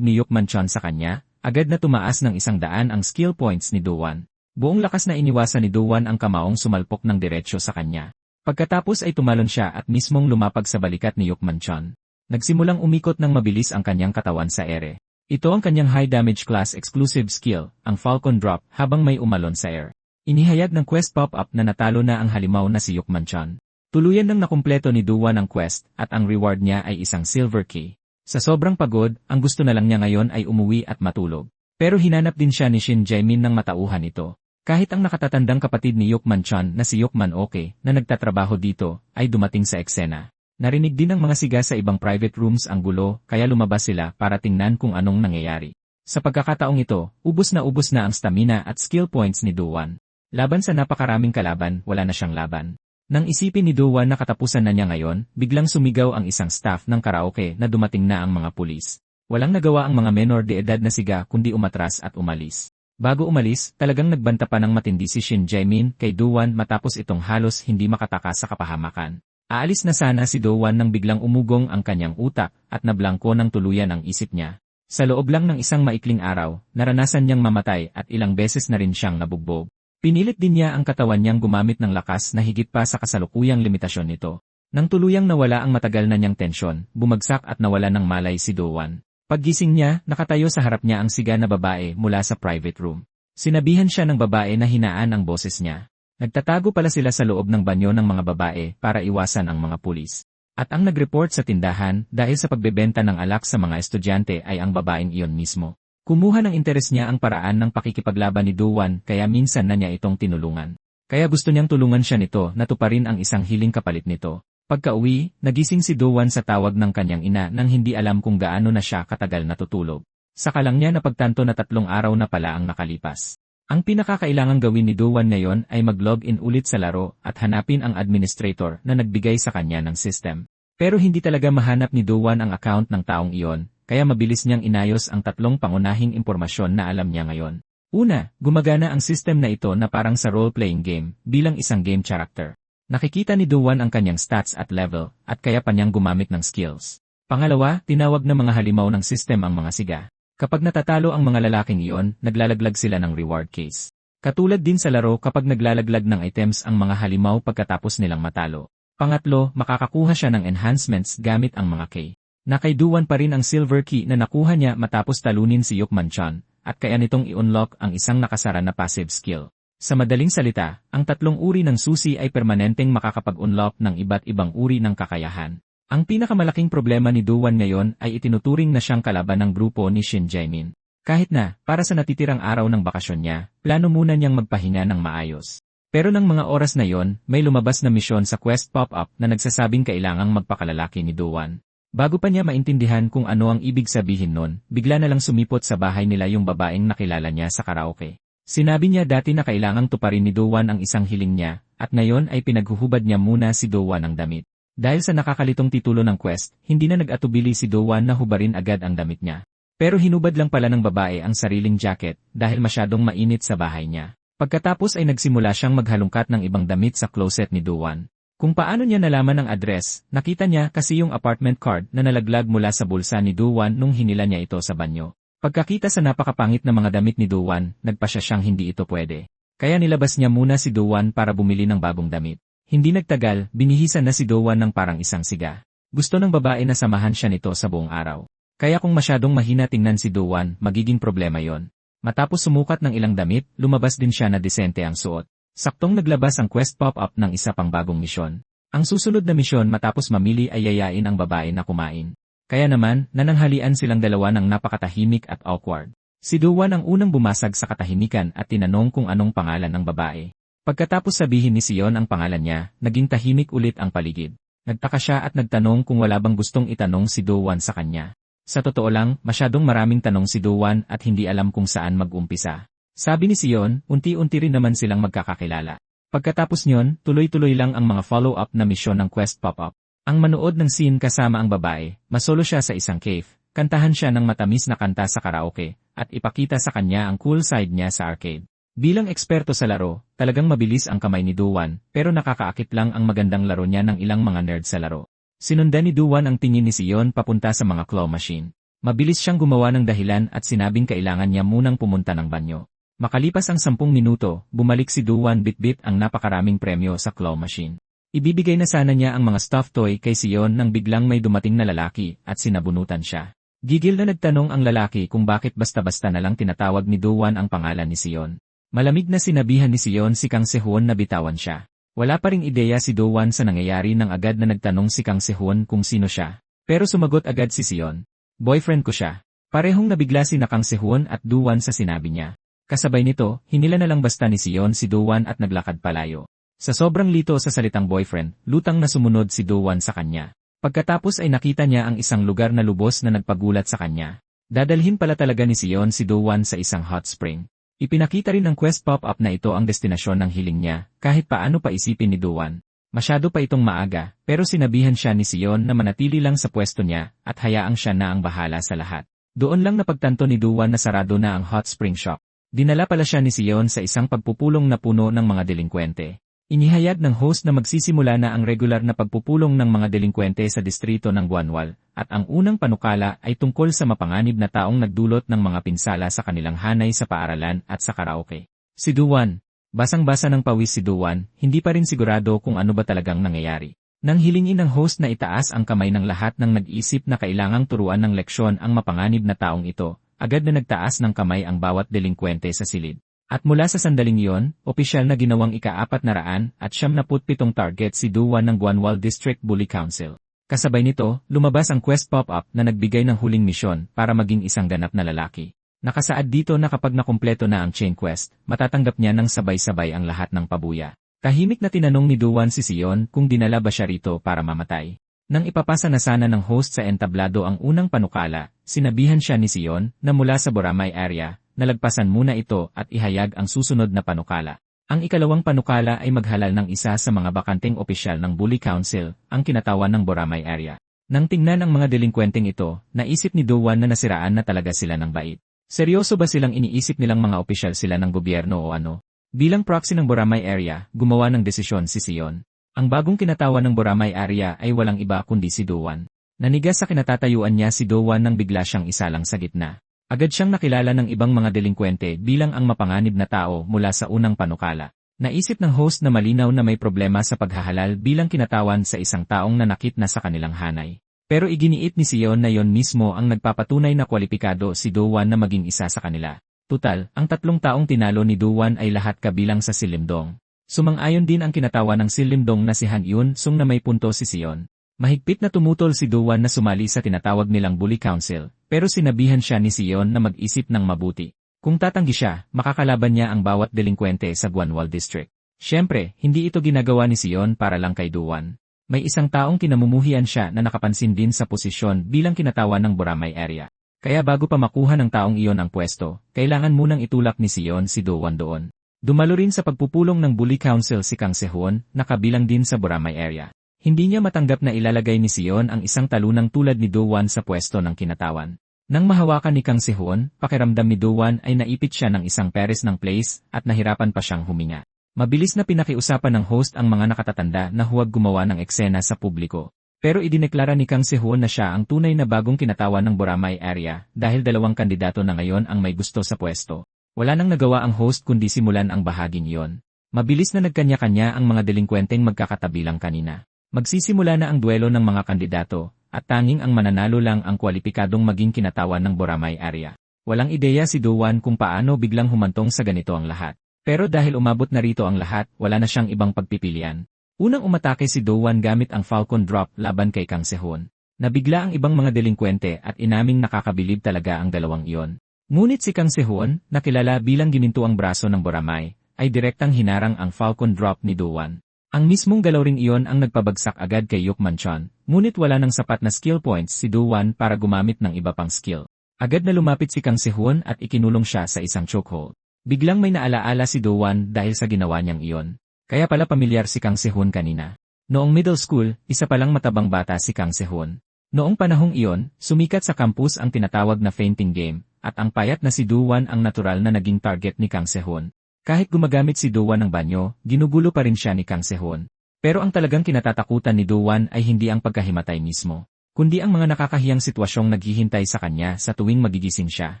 ni Yukman-chan sa kanya, agad na tumaas ng 100 ang skill points ni Do-won. Buong lakas na iniwasan ni Do-won ang kamaong sumalpok ng diretsyo sa kanya. Pagkatapos ay tumalon siya at mismong lumapag sa balikat ni Yukman-chan. Nagsimulang umikot ng mabilis ang kanyang katawan sa ere. Ito ang kanyang high damage class exclusive skill, ang Falcon Drop, habang may umalon sa air. Inihayag ng quest pop-up na natalo na ang halimaw na si Yukman-chan. Tuluyan nang nakumpleto ni Do-won ang quest at ang reward niya ay isang silver key. Sa sobrang pagod, ang gusto na lang niya ngayon ay umuwi at matulog. Pero hinanap din siya ni Shin Jae-min ng matauhan ito. Kahit ang nakatatandang kapatid ni Yukman-chan na si Yukman-oke na nagtatrabaho dito ay dumating sa eksena. Narinig din ng mga siga sa ibang private rooms ang gulo kaya lumabas sila para tingnan kung anong nangyayari. Sa pagkakataong ito, ubos na ang stamina at skill points ni Do-won. Laban sa napakaraming kalaban, wala na siyang laban. Nang isipin ni Do-won na katapusan na niya ngayon, biglang sumigaw ang isang staff ng karaoke na dumating na ang mga pulis. Walang nagawa ang mga menor de edad na siga kundi umatras at umalis. Bago umalis, talagang nagbanta pa ng matindi si Shin Jae-min kay Do-won matapos itong halos hindi makatakas sa kapahamakan. Aalis na sana si Do-won nang biglang umugong ang kanyang utak at nablangko ng tuluyan ang isip niya. Sa loob lang ng isang maikling araw, naranasan niyang mamatay at ilang beses na rin siyang nabugbog. Pinilit din niya ang katawan niyang gumamit ng lakas na higit pa sa kasalukuyang limitasyon nito. Nang tuluyang nawala ang matagal na niyang tensyon, bumagsak at nawala ng malay si Do-won. Paggising niya, nakatayo sa harap niya ang siga na babae mula sa private room. Sinabihan siya ng babae na hinaan ang boses niya. Nagtatago pala sila sa loob ng banyo ng mga babae para iwasan ang mga pulis. At ang nag-report sa tindahan dahil sa pagbebenta ng alak sa mga estudyante ay ang babaeng iyon mismo. Kumuha ng interes niya ang paraan ng pakikipaglaban ni Do-won kaya minsan na niya itong tinulungan. Kaya gusto niyang tulungan siya nito na tuparin ang isang hiling kapalit nito. Pagka-uwi, nagising si Do-won sa tawag ng kanyang ina nang hindi alam kung gaano na siya katagal natutulog. Saka lang niya napagtanto na 3 araw na pala ang nakalipas. Ang pinakakailangang gawin ni Do-won ngayon ay mag-log-in ulit sa laro at hanapin ang administrator na nagbigay sa kanya ng system. Pero hindi talaga mahanap ni Do-won ang account ng taong iyon, kaya mabilis niyang inayos ang 3 pangunahing impormasyon na alam niya ngayon. Una, gumagana ang system na ito na parang sa role-playing game bilang isang game character. Nakikita ni Do-won ang kanyang stats at level, at kaya pa niyang gumamit ng skills. Pangalawa, tinawag na mga halimaw ng system ang mga siga. Kapag natatalo ang mga lalaking iyon, naglalaglag sila ng reward case. Katulad din sa laro kapag naglalaglag ng items ang mga halimaw pagkatapos nilang matalo. Pangatlo, makakakuha siya ng enhancements gamit ang mga key. Na kay Do-won pa rin ang silver key na nakuha niya matapos talunin si Yukman-chan, at kaya nitong i-unlock ang isang nakasara na passive skill. Sa madaling salita, ang 3 uri ng susi ay permanenteng makakapag-unlock ng iba't ibang uri ng kakayahan. Ang pinakamalaking problema ni Do-won ngayon ay itinuturing na siyang kalaban ng grupo ni Shin Jae-min. Kahit na, para sa natitirang araw ng bakasyon niya, plano muna niyang magpahinga ng maayos. Pero ng mga oras na yon, may lumabas na misyon sa quest pop-up na nagsasabing kailangang magpakalalaki ni Do-won. Bago pa niya maintindihan kung ano ang ibig sabihin nun, bigla na lang sumipot sa bahay nila yung babaeng nakilala niya sa karaoke. Sinabi niya dati na kailangang tuparin ni Do-won ang isang hiling niya, at ngayon ay pinaghuhubad niya muna si Do-won ng damit. Dahil sa nakakalitong titulo ng quest, hindi na nag-atubili si Do-won na hubarin agad ang damit niya. Pero hinubad lang pala ng babae ang sariling jacket dahil masyadong mainit sa bahay niya. Pagkatapos ay nagsimula siyang maghalungkat ng ibang damit sa closet ni Do-won. Kung paano niya nalaman ang address, nakita niya kasi yung apartment card na nalaglag mula sa bulsa ni Do-won nung hinila niya ito sa banyo. Pagkakita sa napakapangit na mga damit ni Do-won, nagpasya siyang hindi ito pwede. Kaya nilabas niya muna si Do-won para bumili ng bagong damit. Hindi nagtagal, binihisan na si Do-won ng parang isang siga. Gusto ng babae na samahan siya nito sa buong araw. Kaya kung masyadong mahina tingnan si Do-won, magiging problema yon. Matapos sumukat ng ilang damit, lumabas din siya na disente ang suot. Saktong naglabas ang quest pop-up ng isa pang bagong misyon. Ang susunod na misyon matapos mamili ay yayain ang babae na kumain. Kaya naman, nananghalian silang dalawa ng napakatahimik at awkward. Si Do-won ang unang bumasag sa katahimikan at tinanong kung anong pangalan ng babae. Pagkatapos sabihin ni Sion ang pangalan niya, naging tahimik ulit ang paligid. Nagtaka siya at nagtanong kung wala bang gustong itanong si Do-won sa kanya. Sa totoo lang, masyadong maraming tanong si Do-won at hindi alam kung saan mag-umpisa. Sabi ni Sion, unti-unti rin naman silang magkakakilala. Pagkatapos nyon, tuloy-tuloy lang ang mga follow-up na misyon ng quest pop-up. Ang manood ng scene kasama ang babae, masolo siya sa isang cave, kantahan siya ng matamis na kanta sa karaoke, at ipakita sa kanya ang cool side niya sa arcade. Bilang eksperto sa laro, talagang mabilis ang kamay ni Do-won, pero nakakaakit lang ang magandang laro niya ng ilang mga nerd sa laro. Sinundan ni Do-won ang tingin ni Sion papunta sa mga claw machine. Mabilis siyang gumawa ng dahilan at sinabing kailangan niya munang pumunta ng banyo. Makalipas ang 10 minuto, bumalik si Do-won bitbit ang napakaraming premyo sa claw machine. Ibibigay na sana niya ang mga stuffed toy kay Sion nang biglang may dumating na lalaki at sinabunutan siya. Gigil na nagtanong ang lalaki kung bakit basta-basta na lang tinatawag ni Do-won ang pangalan ni Sion. Malamig na sinabihan ni Sion si Kang Se-hoon na bitawan siya. Wala pa ring ideya si Do-won sa nangyayari nang agad na nagtanong si Kang Se-hoon kung sino siya. Pero sumagot agad si Sion. Boyfriend ko siya. Parehong nabigla si Kang Se-hoon at Do-won sa sinabi niya. Kasabay nito, hinila na lang basta ni Sion si Do-won at naglakad palayo. Sa sobrang lito sa salitang boyfriend, lutang na sumunod si Do-won sa kanya. Pagkatapos ay nakita niya ang isang lugar na lubos na nagpagulat sa kanya. Dadalhin pala talaga ni Sion si Do-won sa isang hot spring. Ipinakita rin ng quest pop-up na ito ang destinasyon ng hiling niya, kahit paano pa isipin ni Do-won. Masyado pa itong maaga, pero sinabihan siya ni Sion na manatili lang sa pwesto niya at hayaang siya na ang bahala sa lahat. Doon lang napagtanto ni Do-won na sarado na ang hot spring shop. Dinala pala siya ni Sion sa isang pagpupulong na puno ng mga delinkwente. Inihayag ng host na magsisimula na ang regular na pagpupulong ng mga delinkwente sa distrito ng Guanwal, at ang unang panukala ay tungkol sa mapanganib na taong nagdulot ng mga pinsala sa kanilang hanay sa paaralan at sa karaoke. Si Do-won. Basang-basa ng pawis si Do-won, hindi pa rin sigurado kung ano ba talagang nangyayari. Nang hilingin ng host na itaas ang kamay ng lahat ng nag-isip na kailangang turuan ng leksyon ang mapanganib na taong ito, agad na nagtaas ng kamay ang bawat delinkwente sa silid. At mula sa sandaling iyon, opisyal na ginawang ika-400 at 77 target si Do-won ng Guanwal District Bully Council. Kasabay nito, lumabas ang quest pop-up na nagbigay ng huling misyon para maging isang ganap na lalaki. Nakasaad dito na kapag nakumpleto na ang chain quest, matatanggap niya ng sabay-sabay ang lahat ng pabuya. Tahimik na tinanong ni Duwan si Sion kung dinala ba siya rito para mamatay. Nang ipapasa na sana ng host sa entablado ang unang panukala, sinabihan siya ni Sion na mula sa Boramay area, nalagpasan muna ito at ihayag ang susunod na panukala. Ang ikalawang panukala ay maghalal ng isa sa mga bakanteng opisyal ng Bully Council, ang kinatawan ng Boramay area. Nang tingnan ang mga delinkwenteng ito, naisip ni Duwan na nasiraan na talaga sila ng bait. Seryoso ba silang iniisip nilang mga opisyal sila ng gobyerno o ano? Bilang proxy ng Boramay area, gumawa ng desisyon si Sion. Ang bagong kinatawan ng Boramay area ay walang iba kundi si Duwan. Nanigas sa kinatatayuan niya si Duwan nang bigla siyang isalang sa gitna. Agad siyang nakilala ng ibang mga delinkwente bilang ang mapanganib na tao mula sa unang panukala. Naisip ng host na malinaw na may problema sa paghahalal bilang kinatawan sa isang taong nanakit na sa kanilang hanay. Pero iginiit ni Sion na yon mismo ang nagpapatunay na kwalipikado si Duwan na maging isa sa kanila. Tutal, ang 3 taong tinalo ni Duwan ay lahat kabilang sa Silimdong. Sumang-ayon din ang kinatawan ng Silimdong na si Han Yun Sung na may punto si Sion. Mahigpit na tumutol si Duwan na sumali sa tinatawag nilang Bully Council, pero sinabihan siya ni Sion na mag-isip ng mabuti. Kung tatanggi siya, makakalaban niya ang bawat delinkwente sa Guanwal District. Siyempre, hindi ito ginagawa ni Sion para lang kay Duwan. May isang taong kinamumuhian siya na nakapansin din sa posisyon bilang kinatawan ng Boramay area. Kaya bago pa makuha ng taong iyon ang pwesto, kailangan munang itulak ni Sion si Duwan doon. Dumalo rin sa pagpupulong ng Bully Council si Kang Sehun, na kabilang din sa Boramay area. Hindi niya matanggap na ilalagay ni Sion ang isang talunang tulad ni Duwan sa pwesto ng kinatawan. Nang mahawakan ni Kang Sehun, pakiramdam ni Duwan ay naipit siya ng isang peres ng place at nahirapan pa siyang huminga. Mabilis na pinakiusapan ng host ang mga nakatatanda na huwag gumawa ng eksena sa publiko. Pero idineklara ni Kang Sehun na siya ang tunay na bagong kinatawan ng Boramay area dahil 2 kandidato na ngayon ang may gusto sa pwesto. Wala nang nagawa ang host kundi simulan ang bahaging iyon. Mabilis na nagkanya-kanya ang mga delinkwenteng magkakatabilang kanina. Magsisimula na ang duelo ng mga kandidato, at tanging ang mananalo lang ang kwalipikadong maging kinatawan ng Boramay area. Walang ideya si Duwan kung paano biglang humantong sa ganito ang lahat. Pero dahil umabot na rito ang lahat, wala na siyang ibang pagpipilian. Unang umatake si Duwan gamit ang Falcon Drop laban kay Kang Sehun. Nabigla ang ibang mga delinkwente at inaming nakakabilib talaga ang dalawang iyon. Ngunit si Kang Sehun, na kilala bilang gininto ang braso ng Boramay, ay direktang hinarang ang Falcon Drop ni Duwan. Ang mismong galaw ring iyon ang nagpabagsak agad kay Yukmanchon, ngunit wala nang sapat na skill points si Duwan para gumamit ng iba pang skill. Agad na lumapit si Kang Sehun at ikinulong siya sa isang chokehold. Biglang may naalaala si Duwan dahil sa ginawa niyang iyon. Kaya pala pamilyar si Kang Sehun kanina. Noong middle school, isa palang matabang bata si Kang Sehun. Noong panahong iyon, sumikat sa campus ang tinatawag na fainting game, at ang payat na si Duwan ang natural na naging target ni Kang Sehun. Kahit gumagamit si Duwan ng banyo, ginugulo pa rin siya ni Kang Sehun. Pero ang talagang kinatatakutan ni Duwan ay hindi ang pagkahimatay mismo, kundi ang mga nakakahiyang sitwasyong naghihintay sa kanya sa tuwing magigising siya.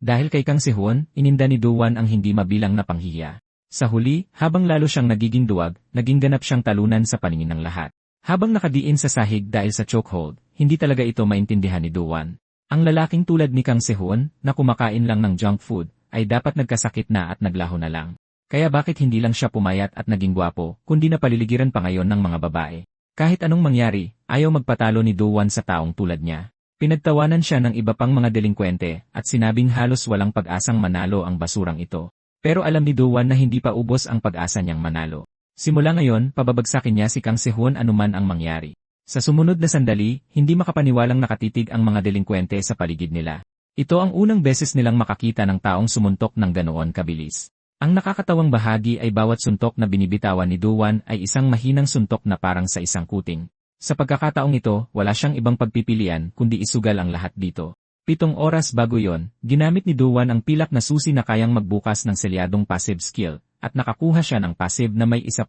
Dahil kay Kang Sehun, ininda ni Duwan ang hindi mabilang na panghihiya. Sa huli, habang lalo siyang nagiging duwag, naging ganap siyang talunan sa paningin ng lahat. Habang nakadiin sa sahig dahil sa chokehold, hindi talaga ito maintindihan ni Duwan. Ang lalaking tulad ni Kang Sehun, na kumakain lang ng junk food, ay dapat nagkasakit na at naglaho na lang. Kaya bakit hindi lang siya pumayat at naging gwapo, kundi napaliligiran pa ngayon ng mga babae. Kahit anong mangyari, ayaw magpatalo ni Duwan sa taong tulad niya. Pinagtawanan siya ng iba pang mga delinkwente at sinabing halos walang pag-asang manalo ang basurang ito. Pero alam ni Duwan na hindi pa ubos ang pag-asa niyang manalo. Simula ngayon, pababagsakin niya si Kang Sehun anuman ang mangyari. Sa sumunod na sandali, hindi makapaniwalang nakatitig ang mga delinkwente sa paligid nila. Ito ang unang beses nilang makakita ng taong sumuntok ng ganoon kabilis. Ang nakakatawang bahagi ay bawat suntok na binibitawan ni Duwan ay isang mahinang suntok na parang sa isang kuting. Sa pagkakataong ito, wala siyang ibang pagpipilian kundi isugal ang lahat dito. 7 oras bago yon, ginamit ni Duwan ang pilak na susi na kayang magbukas ng selyadong passive skill, at nakakuha siya ng passive na may 1%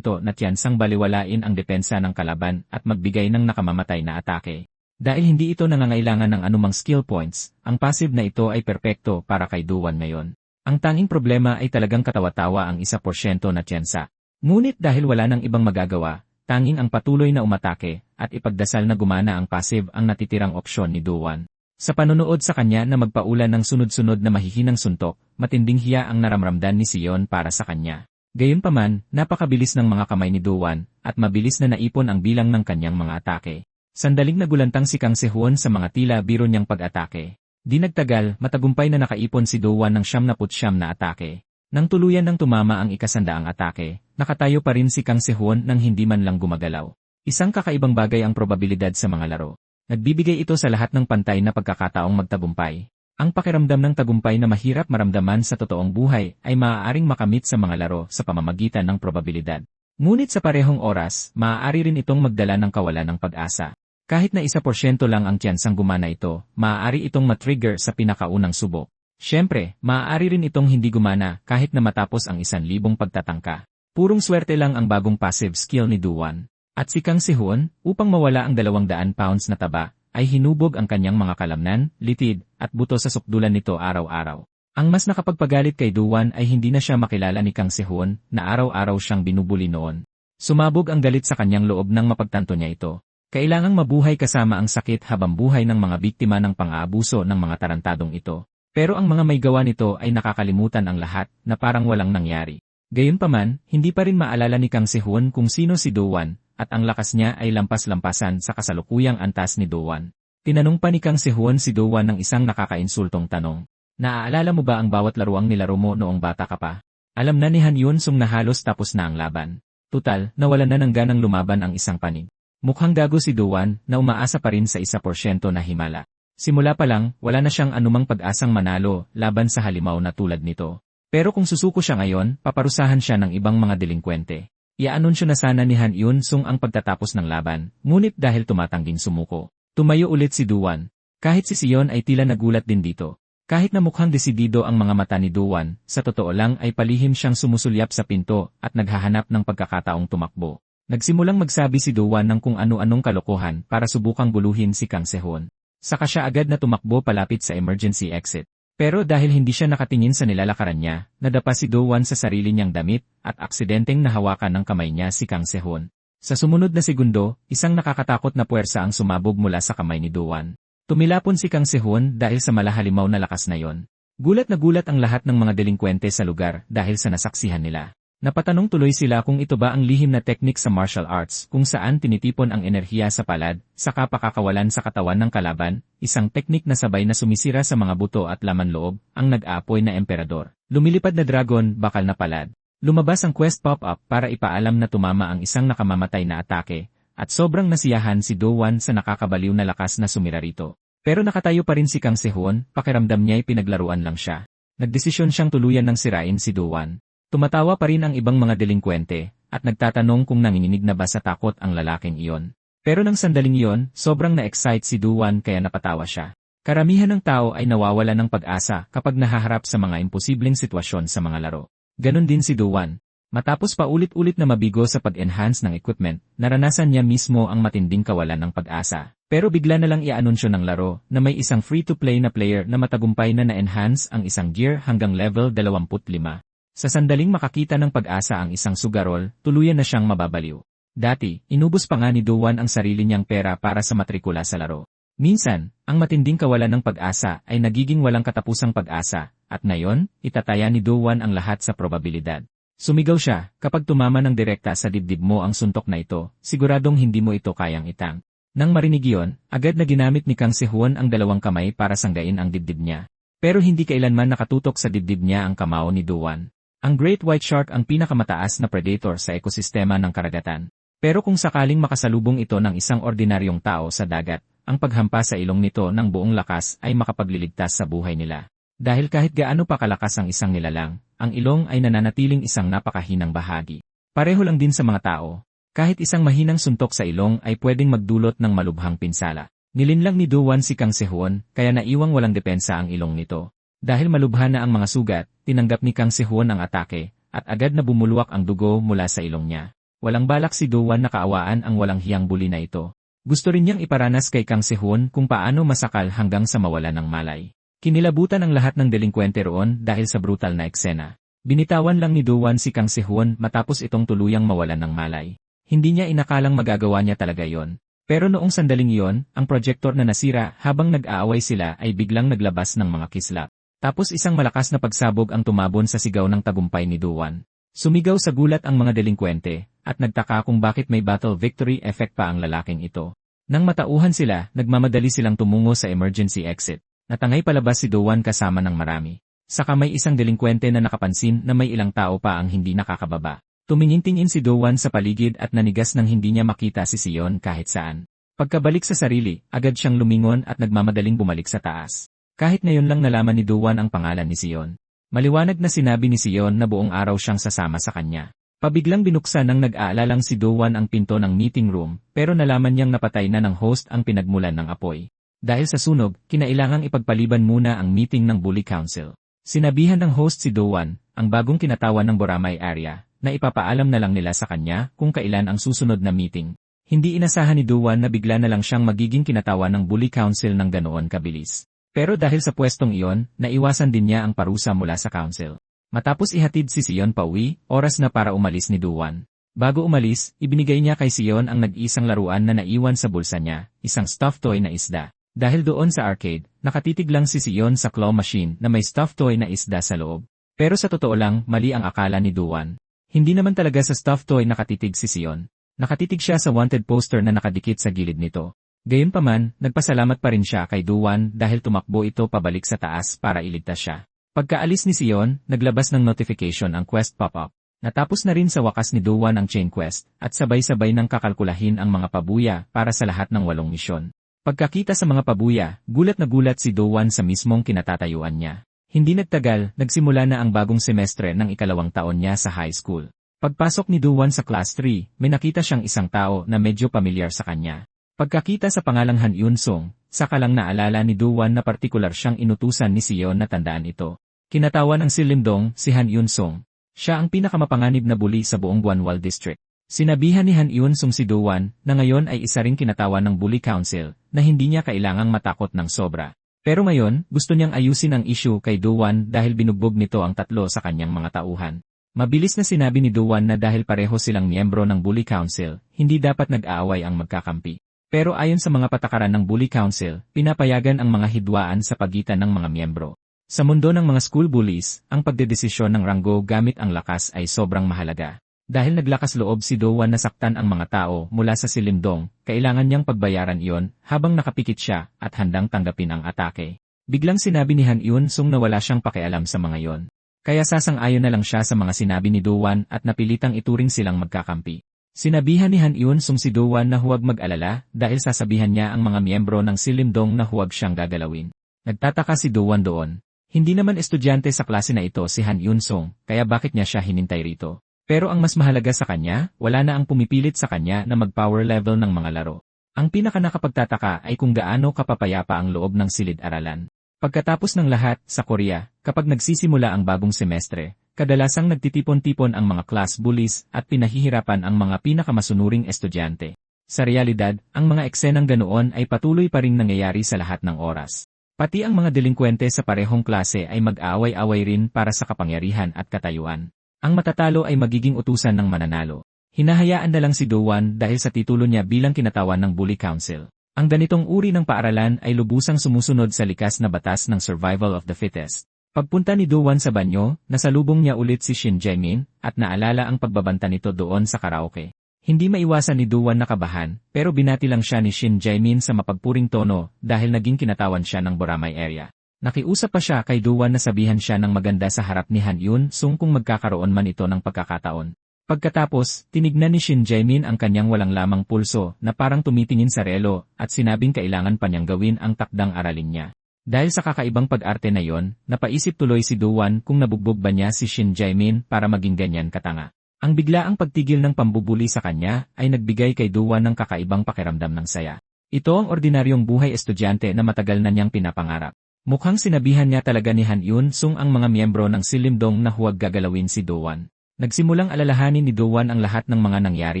na tiyansang baliwalain ang depensa ng kalaban at magbigay ng nakamamatay na atake. Dahil hindi ito nangangailangan ng anumang skill points, ang passive na ito ay perpekto para kay Duwan ngayon. Ang tanging problema ay talagang katawa-tawa ang 1% na tiyansa. Ngunit dahil wala nang ibang magagawa, tanging ang patuloy na umatake at ipagdasal na gumana ang passive ang natitirang opsyon ni Duwan. Sa panonood sa kanya na magpaulan ng sunod-sunod na mahihinang suntok, matinding hiya ang naramramdan ni Sion para sa kanya. Gayunpaman, napakabilis ng mga kamay ni Duwan at mabilis na naipon ang bilang ng kanyang mga atake. Sandaling nagulantang si Kang Sehun sa mga tila biro niyang pag-atake. Di nagtagal, matagumpay na nakaipon si Duwan ng 79 na atake. Nang tuluyan ng tumama ang ikasandaang atake, nakatayo pa rin si Kang Sehun nang hindi man lang gumagalaw. Isang kakaibang bagay ang probabilidad sa mga laro. Nagbibigay ito sa lahat ng pantay na pagkakataong magtagumpay. Ang pakiramdam ng tagumpay na mahirap maramdaman sa totoong buhay ay maaaring makamit sa mga laro sa pamamagitan ng probabilidad. Ngunit sa parehong oras, maaari rin itong magdala ng kawalan ng pag-asa. Kahit na 1% lang ang tiyansang gumana ito, maaari itong matrigger sa pinakaunang subok. Siyempre, maaari rin itong hindi gumana kahit na matapos ang 1,000 pagtatangka. Purong swerte lang ang bagong passive skill ni Duwan. At si Kang Sehun, upang mawala ang 200 pounds na taba, ay hinubog ang kanyang mga kalamnan, litid, at buto sa sukdulan nito araw-araw. Ang mas nakapagpagalit kay Duwan ay hindi na siya makilala ni Kang Sehun na araw-araw siyang binubuli noon. Sumabog ang galit sa kanyang loob nang mapagtanto niya ito. Kailangang mabuhay kasama ang sakit habang buhay ng mga biktima ng pang-aabuso ng mga tarantadong ito. Pero ang mga may gawa nito ay nakakalimutan ang lahat na parang walang nangyari. Gayunpaman, hindi pa rin maalala ni Kang Sehun kung sino si Duwan, at ang lakas niya ay lampas-lampasan sa kasalukuyang antas ni Duwan. Tinanong pa ni Kang Sehun si Duwan ng isang nakakainsultong tanong. Naaalala mo ba ang bawat laruang nilaro mo noong bata ka pa? Alam na ni Han Yun-sung na halos tapos na ang laban. Tutal, nawalan na ng ganang lumaban ang isang panig. Mukhang gago si Duwan na umaasa pa rin sa 1% na himala. Simula pa lang, wala na siyang anumang pag-asang manalo laban sa halimaw na tulad nito. Pero kung susuko siya ngayon, paparusahan siya ng ibang mga delinkwente. Iaanunsyo na sana ni Han Yun-sung ang pagtatapos ng laban, ngunit dahil tumatangging sumuko. Tumayo ulit si Duwan. Kahit si Sion ay tila nagulat din dito. Kahit na mukhang desidido ang mga mata ni Duwan, sa totoo lang ay palihim siyang sumusulyap sa pinto at naghahanap ng pagkakataong tumakbo. Nagsimulang magsabi si Duwan ng kung ano-anong kalokohan para subukang guluhin si Kang Sehun. Saka siya agad na tumakbo palapit sa emergency exit. Pero dahil hindi siya nakatingin sa nilalakaran niya, nadapa si Duwan sa sarili niyang damit at aksidenteng nahawakan ng kamay niya si Kang Sehun. Sa sumunod na segundo, isang nakakatakot na puwersa ang sumabog mula sa kamay ni Duwan. Tumilapon si Kang Sehun dahil sa malahalimaw na lakas na yon. Gulat na gulat ang lahat ng mga delinkwente sa lugar dahil sa nasaksihan nila. Napatanong tuloy sila kung ito ba ang lihim na teknik sa martial arts kung saan tinitipon ang enerhiya sa palad, saka pakakawalan sa katawan ng kalaban, isang teknik na sabay na sumisira sa mga buto at laman loob, ang nag-aapoy na emperador. Lumilipad na dragon, bakal na palad. Lumabas ang quest pop-up para ipaalam na tumama ang isang nakamamatay na atake, at sobrang nasiyahan si Duwan sa nakakabaliw na lakas na sumira rito. Pero nakatayo pa rin si Kang Sehun, pakiramdam niya'y pinaglaruan lang siya. Nagdesisyon siyang tuluyan ng sirain si Duwan. Tumatawa pa rin ang ibang mga delinkwente, at nagtatanong kung nanginginig na ba sa takot ang lalaking iyon. Pero nang sandaling iyon, sobrang na-excite si Duwan kaya napatawa siya. Karamihan ng tao ay nawawala ng pag-asa kapag nahaharap sa mga imposibleng sitwasyon sa mga laro. Ganon din si Duwan. Matapos pa ulit-ulit na mabigo sa pag-enhance ng equipment, naranasan niya mismo ang matinding kawalan ng pag-asa. Pero bigla na lang i-anunsyo ng laro na may isang free-to-play na player na matagumpay na na-enhance ang isang gear hanggang level 25. Sa sandaling makakita ng pag-asa ang isang sugarol, tuluyan na siyang mababaliw. Dati, inubos pa nga ni Duwan ang sarili niyang pera para sa matrikula sa laro. Minsan, ang matinding kawalan ng pag-asa ay nagiging walang katapusang pag-asa, at ngayon, itataya ni Duwan ang lahat sa probabilidad. Sumigaw siya, kapag tumama ng direkta sa dibdib mo ang suntok na ito, siguradong hindi mo ito kayang itang. Nang marinig iyon, agad na ginamit ni Kang Sehun ang dalawang kamay para sanggain ang dibdib niya. Pero hindi kailanman nakatutok sa dibdib niya ang kamao ni Duwan. Ang Great White Shark ang pinakamataas na predator sa ekosistema ng karagatan. Pero kung sakaling makasalubong ito ng isang ordinaryong tao sa dagat, ang paghampas sa ilong nito ng buong lakas ay makapagliligtas sa buhay nila. Dahil kahit gaano pa kalakas ang isang nilalang, ang ilong ay nananatiling isang napakahinang bahagi. Pareho lang din sa mga tao. Kahit isang mahinang suntok sa ilong ay pwedeng magdulot ng malubhang pinsala. Nilinlang ni Duwan si Kang Sehun, kaya naiwang walang depensa ang ilong nito. Dahil malubha na ang mga sugat, tinanggap ni Kang Sehun ang atake, at agad na bumulwak ang dugo mula sa ilong niya. Walang balak si Duwan na kaawaan ang walang hiyang bully na ito. Gusto rin niyang iparanas kay Kang Sehun kung paano masakal hanggang sa mawala ng malay. Kinilabutan ang lahat ng delinkwente roon dahil sa brutal na eksena. Binitawan lang ni Duwan si Kang Sehun matapos itong tuluyang mawalan ng malay. Hindi niya inakalang magagawa niya talaga yon. Pero noong sandaling iyon, ang projector na nasira habang nag-aaway sila ay biglang naglabas ng mga kislap. Tapos isang malakas na pagsabog ang tumabon sa sigaw ng tagumpay ni Duwan. Sumigaw sa gulat ang mga delinkwente, at nagtaka kung bakit may battle victory effect pa ang lalaking ito. Nang matauhan sila, nagmamadali silang tumungo sa emergency exit. Natangay palabas si Duwan kasama ng marami. Saka may isang delinkwente na nakapansin na may ilang tao pa ang hindi nakakababa. Tumingin-tingin si Do-won sa paligid at nanigas nang hindi niya makita si Sion kahit saan. Pagkabalik sa sarili, agad siyang lumingon at nagmamadaling bumalik sa taas. Kahit ngayon lang nalaman ni Do-won ang pangalan ni Sion. Maliwanag na sinabi ni Sion na buong araw siyang sasama sa kanya. Pabiglang binuksan ng nag-aalalang si Do-won ang pinto ng meeting room, pero nalaman niyang napatay na ng host ang pinagmulan ng apoy. Dahil sa sunog, kinailangang ipagpaliban muna ang meeting ng Bully Council. Sinabihan ng host si Do-won, ang bagong kinatawan ng Boramay area, na ipapaalam na lang nila sa kanya kung kailan ang susunod na meeting. Hindi inasahan ni Do-won na bigla na lang siyang magiging kinatawan ng Bully Council ng ganoon kabilis. Pero dahil sa pwestong iyon, naiwasan din niya ang parusa mula sa council. Matapos ihatid si Sion pauwi, oras na para umalis ni Do-won. Bago umalis, ibinigay niya kay Sion ang nag-iisang laruan na naiwan sa bulsa niya, isang stuffed toy na isda. Dahil doon sa arcade, nakatitig lang si Sion sa claw machine na may stuffed toy na isda sa loob. Pero sa totoo lang, mali ang akala ni Do-won. Hindi naman talaga sa stuffed toy nakatitig si Sion. Nakatitig siya sa wanted poster na nakadikit sa gilid nito. Gayunpaman, nagpasalamat pa rin siya kay Do-won dahil tumakbo ito pabalik sa taas para iligtas siya. Pagkaalis ni Sion, naglabas ng notification ang quest pop-up. Natapos na rin sa wakas ni Do-won ang chain quest at sabay-sabay nang kakalkulahin ang mga pabuya para sa lahat ng 8 misyon. Pagkakita sa mga pabuya, gulat na gulat si Do-won sa mismong kinatatayuan niya. Hindi nagtagal, nagsimula na ang bagong semestre ng ikalawang taon niya sa high school. Pagpasok ni Do-won sa class 3, may nakita siyang isang tao na medyo pamilyar sa kanya. Pagkakita sa pangalang Han Yun-sung, saka lang naalala ni Do-won na partikular siyang inutusan ni Sion na tandaan ito. Kinatawan ng si Lim-dong, si Han Yun-sung. Siya ang pinakamapanganib na bully sa buong Gwanwal District. Sinabihan ni Han Yun-sung si Do-won na ngayon ay isa ring kinatawan ng Bully Council na hindi niya kailangang matakot ng sobra. Pero ngayon, gusto niyang ayusin ang issue kay Do-won dahil binugbog nito ang 3 sa kanyang mga tauhan. Mabilis na sinabi ni Do-won na dahil pareho silang miyembro ng Bully Council, hindi dapat nag-aaway ang magkakampi. Pero ayon sa mga patakaran ng Bully Council, pinapayagan ang mga hidwaan sa pagitan ng mga miyembro. Sa mundo ng mga school bullies, ang pagdedesisyon ng ranggo gamit ang lakas ay sobrang mahalaga. Dahil naglakas loob si Do-won na saktan ang mga tao mula sa si Lim-dong, kailangan niyang pagbayaran iyon habang nakapikit siya at handang tanggapin ang atake. Biglang sinabi ni Han Yun-sung na wala siyang pakialam sa mga yon. Kaya sasang-ayon na lang siya sa mga sinabi ni Do-won at napilitang ituring silang magkakampi. Sinabihan ni Han Yun-sung si Do-won na huwag mag-alala dahil sasabihan niya ang mga miyembro ng si Lim-dong na huwag siyang gagalawin. Nagtataka si Do-won doon. Hindi naman estudyante sa klase na ito si Han Yun-sung, kaya bakit niya siya hinintay rito? Pero ang mas mahalaga sa kanya, wala na ang pumipilit sa kanya na mag-power level ng mga laro. Ang pinaka-nakapagtataka ay kung gaano kapapayapa ang loob ng silid-aralan. Pagkatapos ng lahat, sa Korea, kapag nagsisimula ang bagong semestre, kadalasang nagtitipon-tipon ang mga class bullies at pinahihirapan ang mga pinakamasunuring estudyante. Sa realidad, ang mga eksenang ganoon ay patuloy pa ring nangyayari sa lahat ng oras. Pati ang mga delinkwente sa parehong klase ay mag-aaway-away rin para sa kapangyarihan at katayuan. Ang matatalo ay magiging utusan ng mananalo. Hinahayaan na lang si Do-won dahil sa titulo niya bilang kinatawan ng Bully Council. Ang ganitong uri ng paaralan ay lubusang sumusunod sa likas na batas ng survival of the fittest. Pagpunta ni Do-won sa banyo, nasalubong niya ulit si Shin Jae-min at naalala ang pagbabanta nito doon sa karaoke. Hindi maiwasan ni Do-won na kabahan, pero binati lang siya ni Shin Jae-min sa mapagpuring tono dahil naging kinatawan siya ng Boramay area. Nakiusap pa siya kay Do-won na sabihan siya ng maganda sa harap ni Han Yun-sung kung magkakaroon man ito ng pagkakataon. Pagkatapos, tinignan ni Shin Jae-min ang kanyang walang lamang pulso na parang tumitingin sa relo at sinabing kailangan pa niyang gawin ang takdang aralin niya. Dahil sa kakaibang pag-arte na yon, napaisip tuloy si Do-won kung nabugbog ba niya si Shin Jae-min para maging ganyan katanga. Ang biglaang pagtigil ng pambubuli sa kanya ay nagbigay kay Do-won ng kakaibang pakiramdam ng saya. Ito ang ordinaryong buhay estudyante na matagal na niyang pinapangarap. Mukhang sinabihan niya talaga ni Han Yun-sung ang mga miyembro ng si Lim-dong na huwag gagalawin si Do-won. Nagsimulang alalahanin ni Do-won ang lahat ng mga nangyari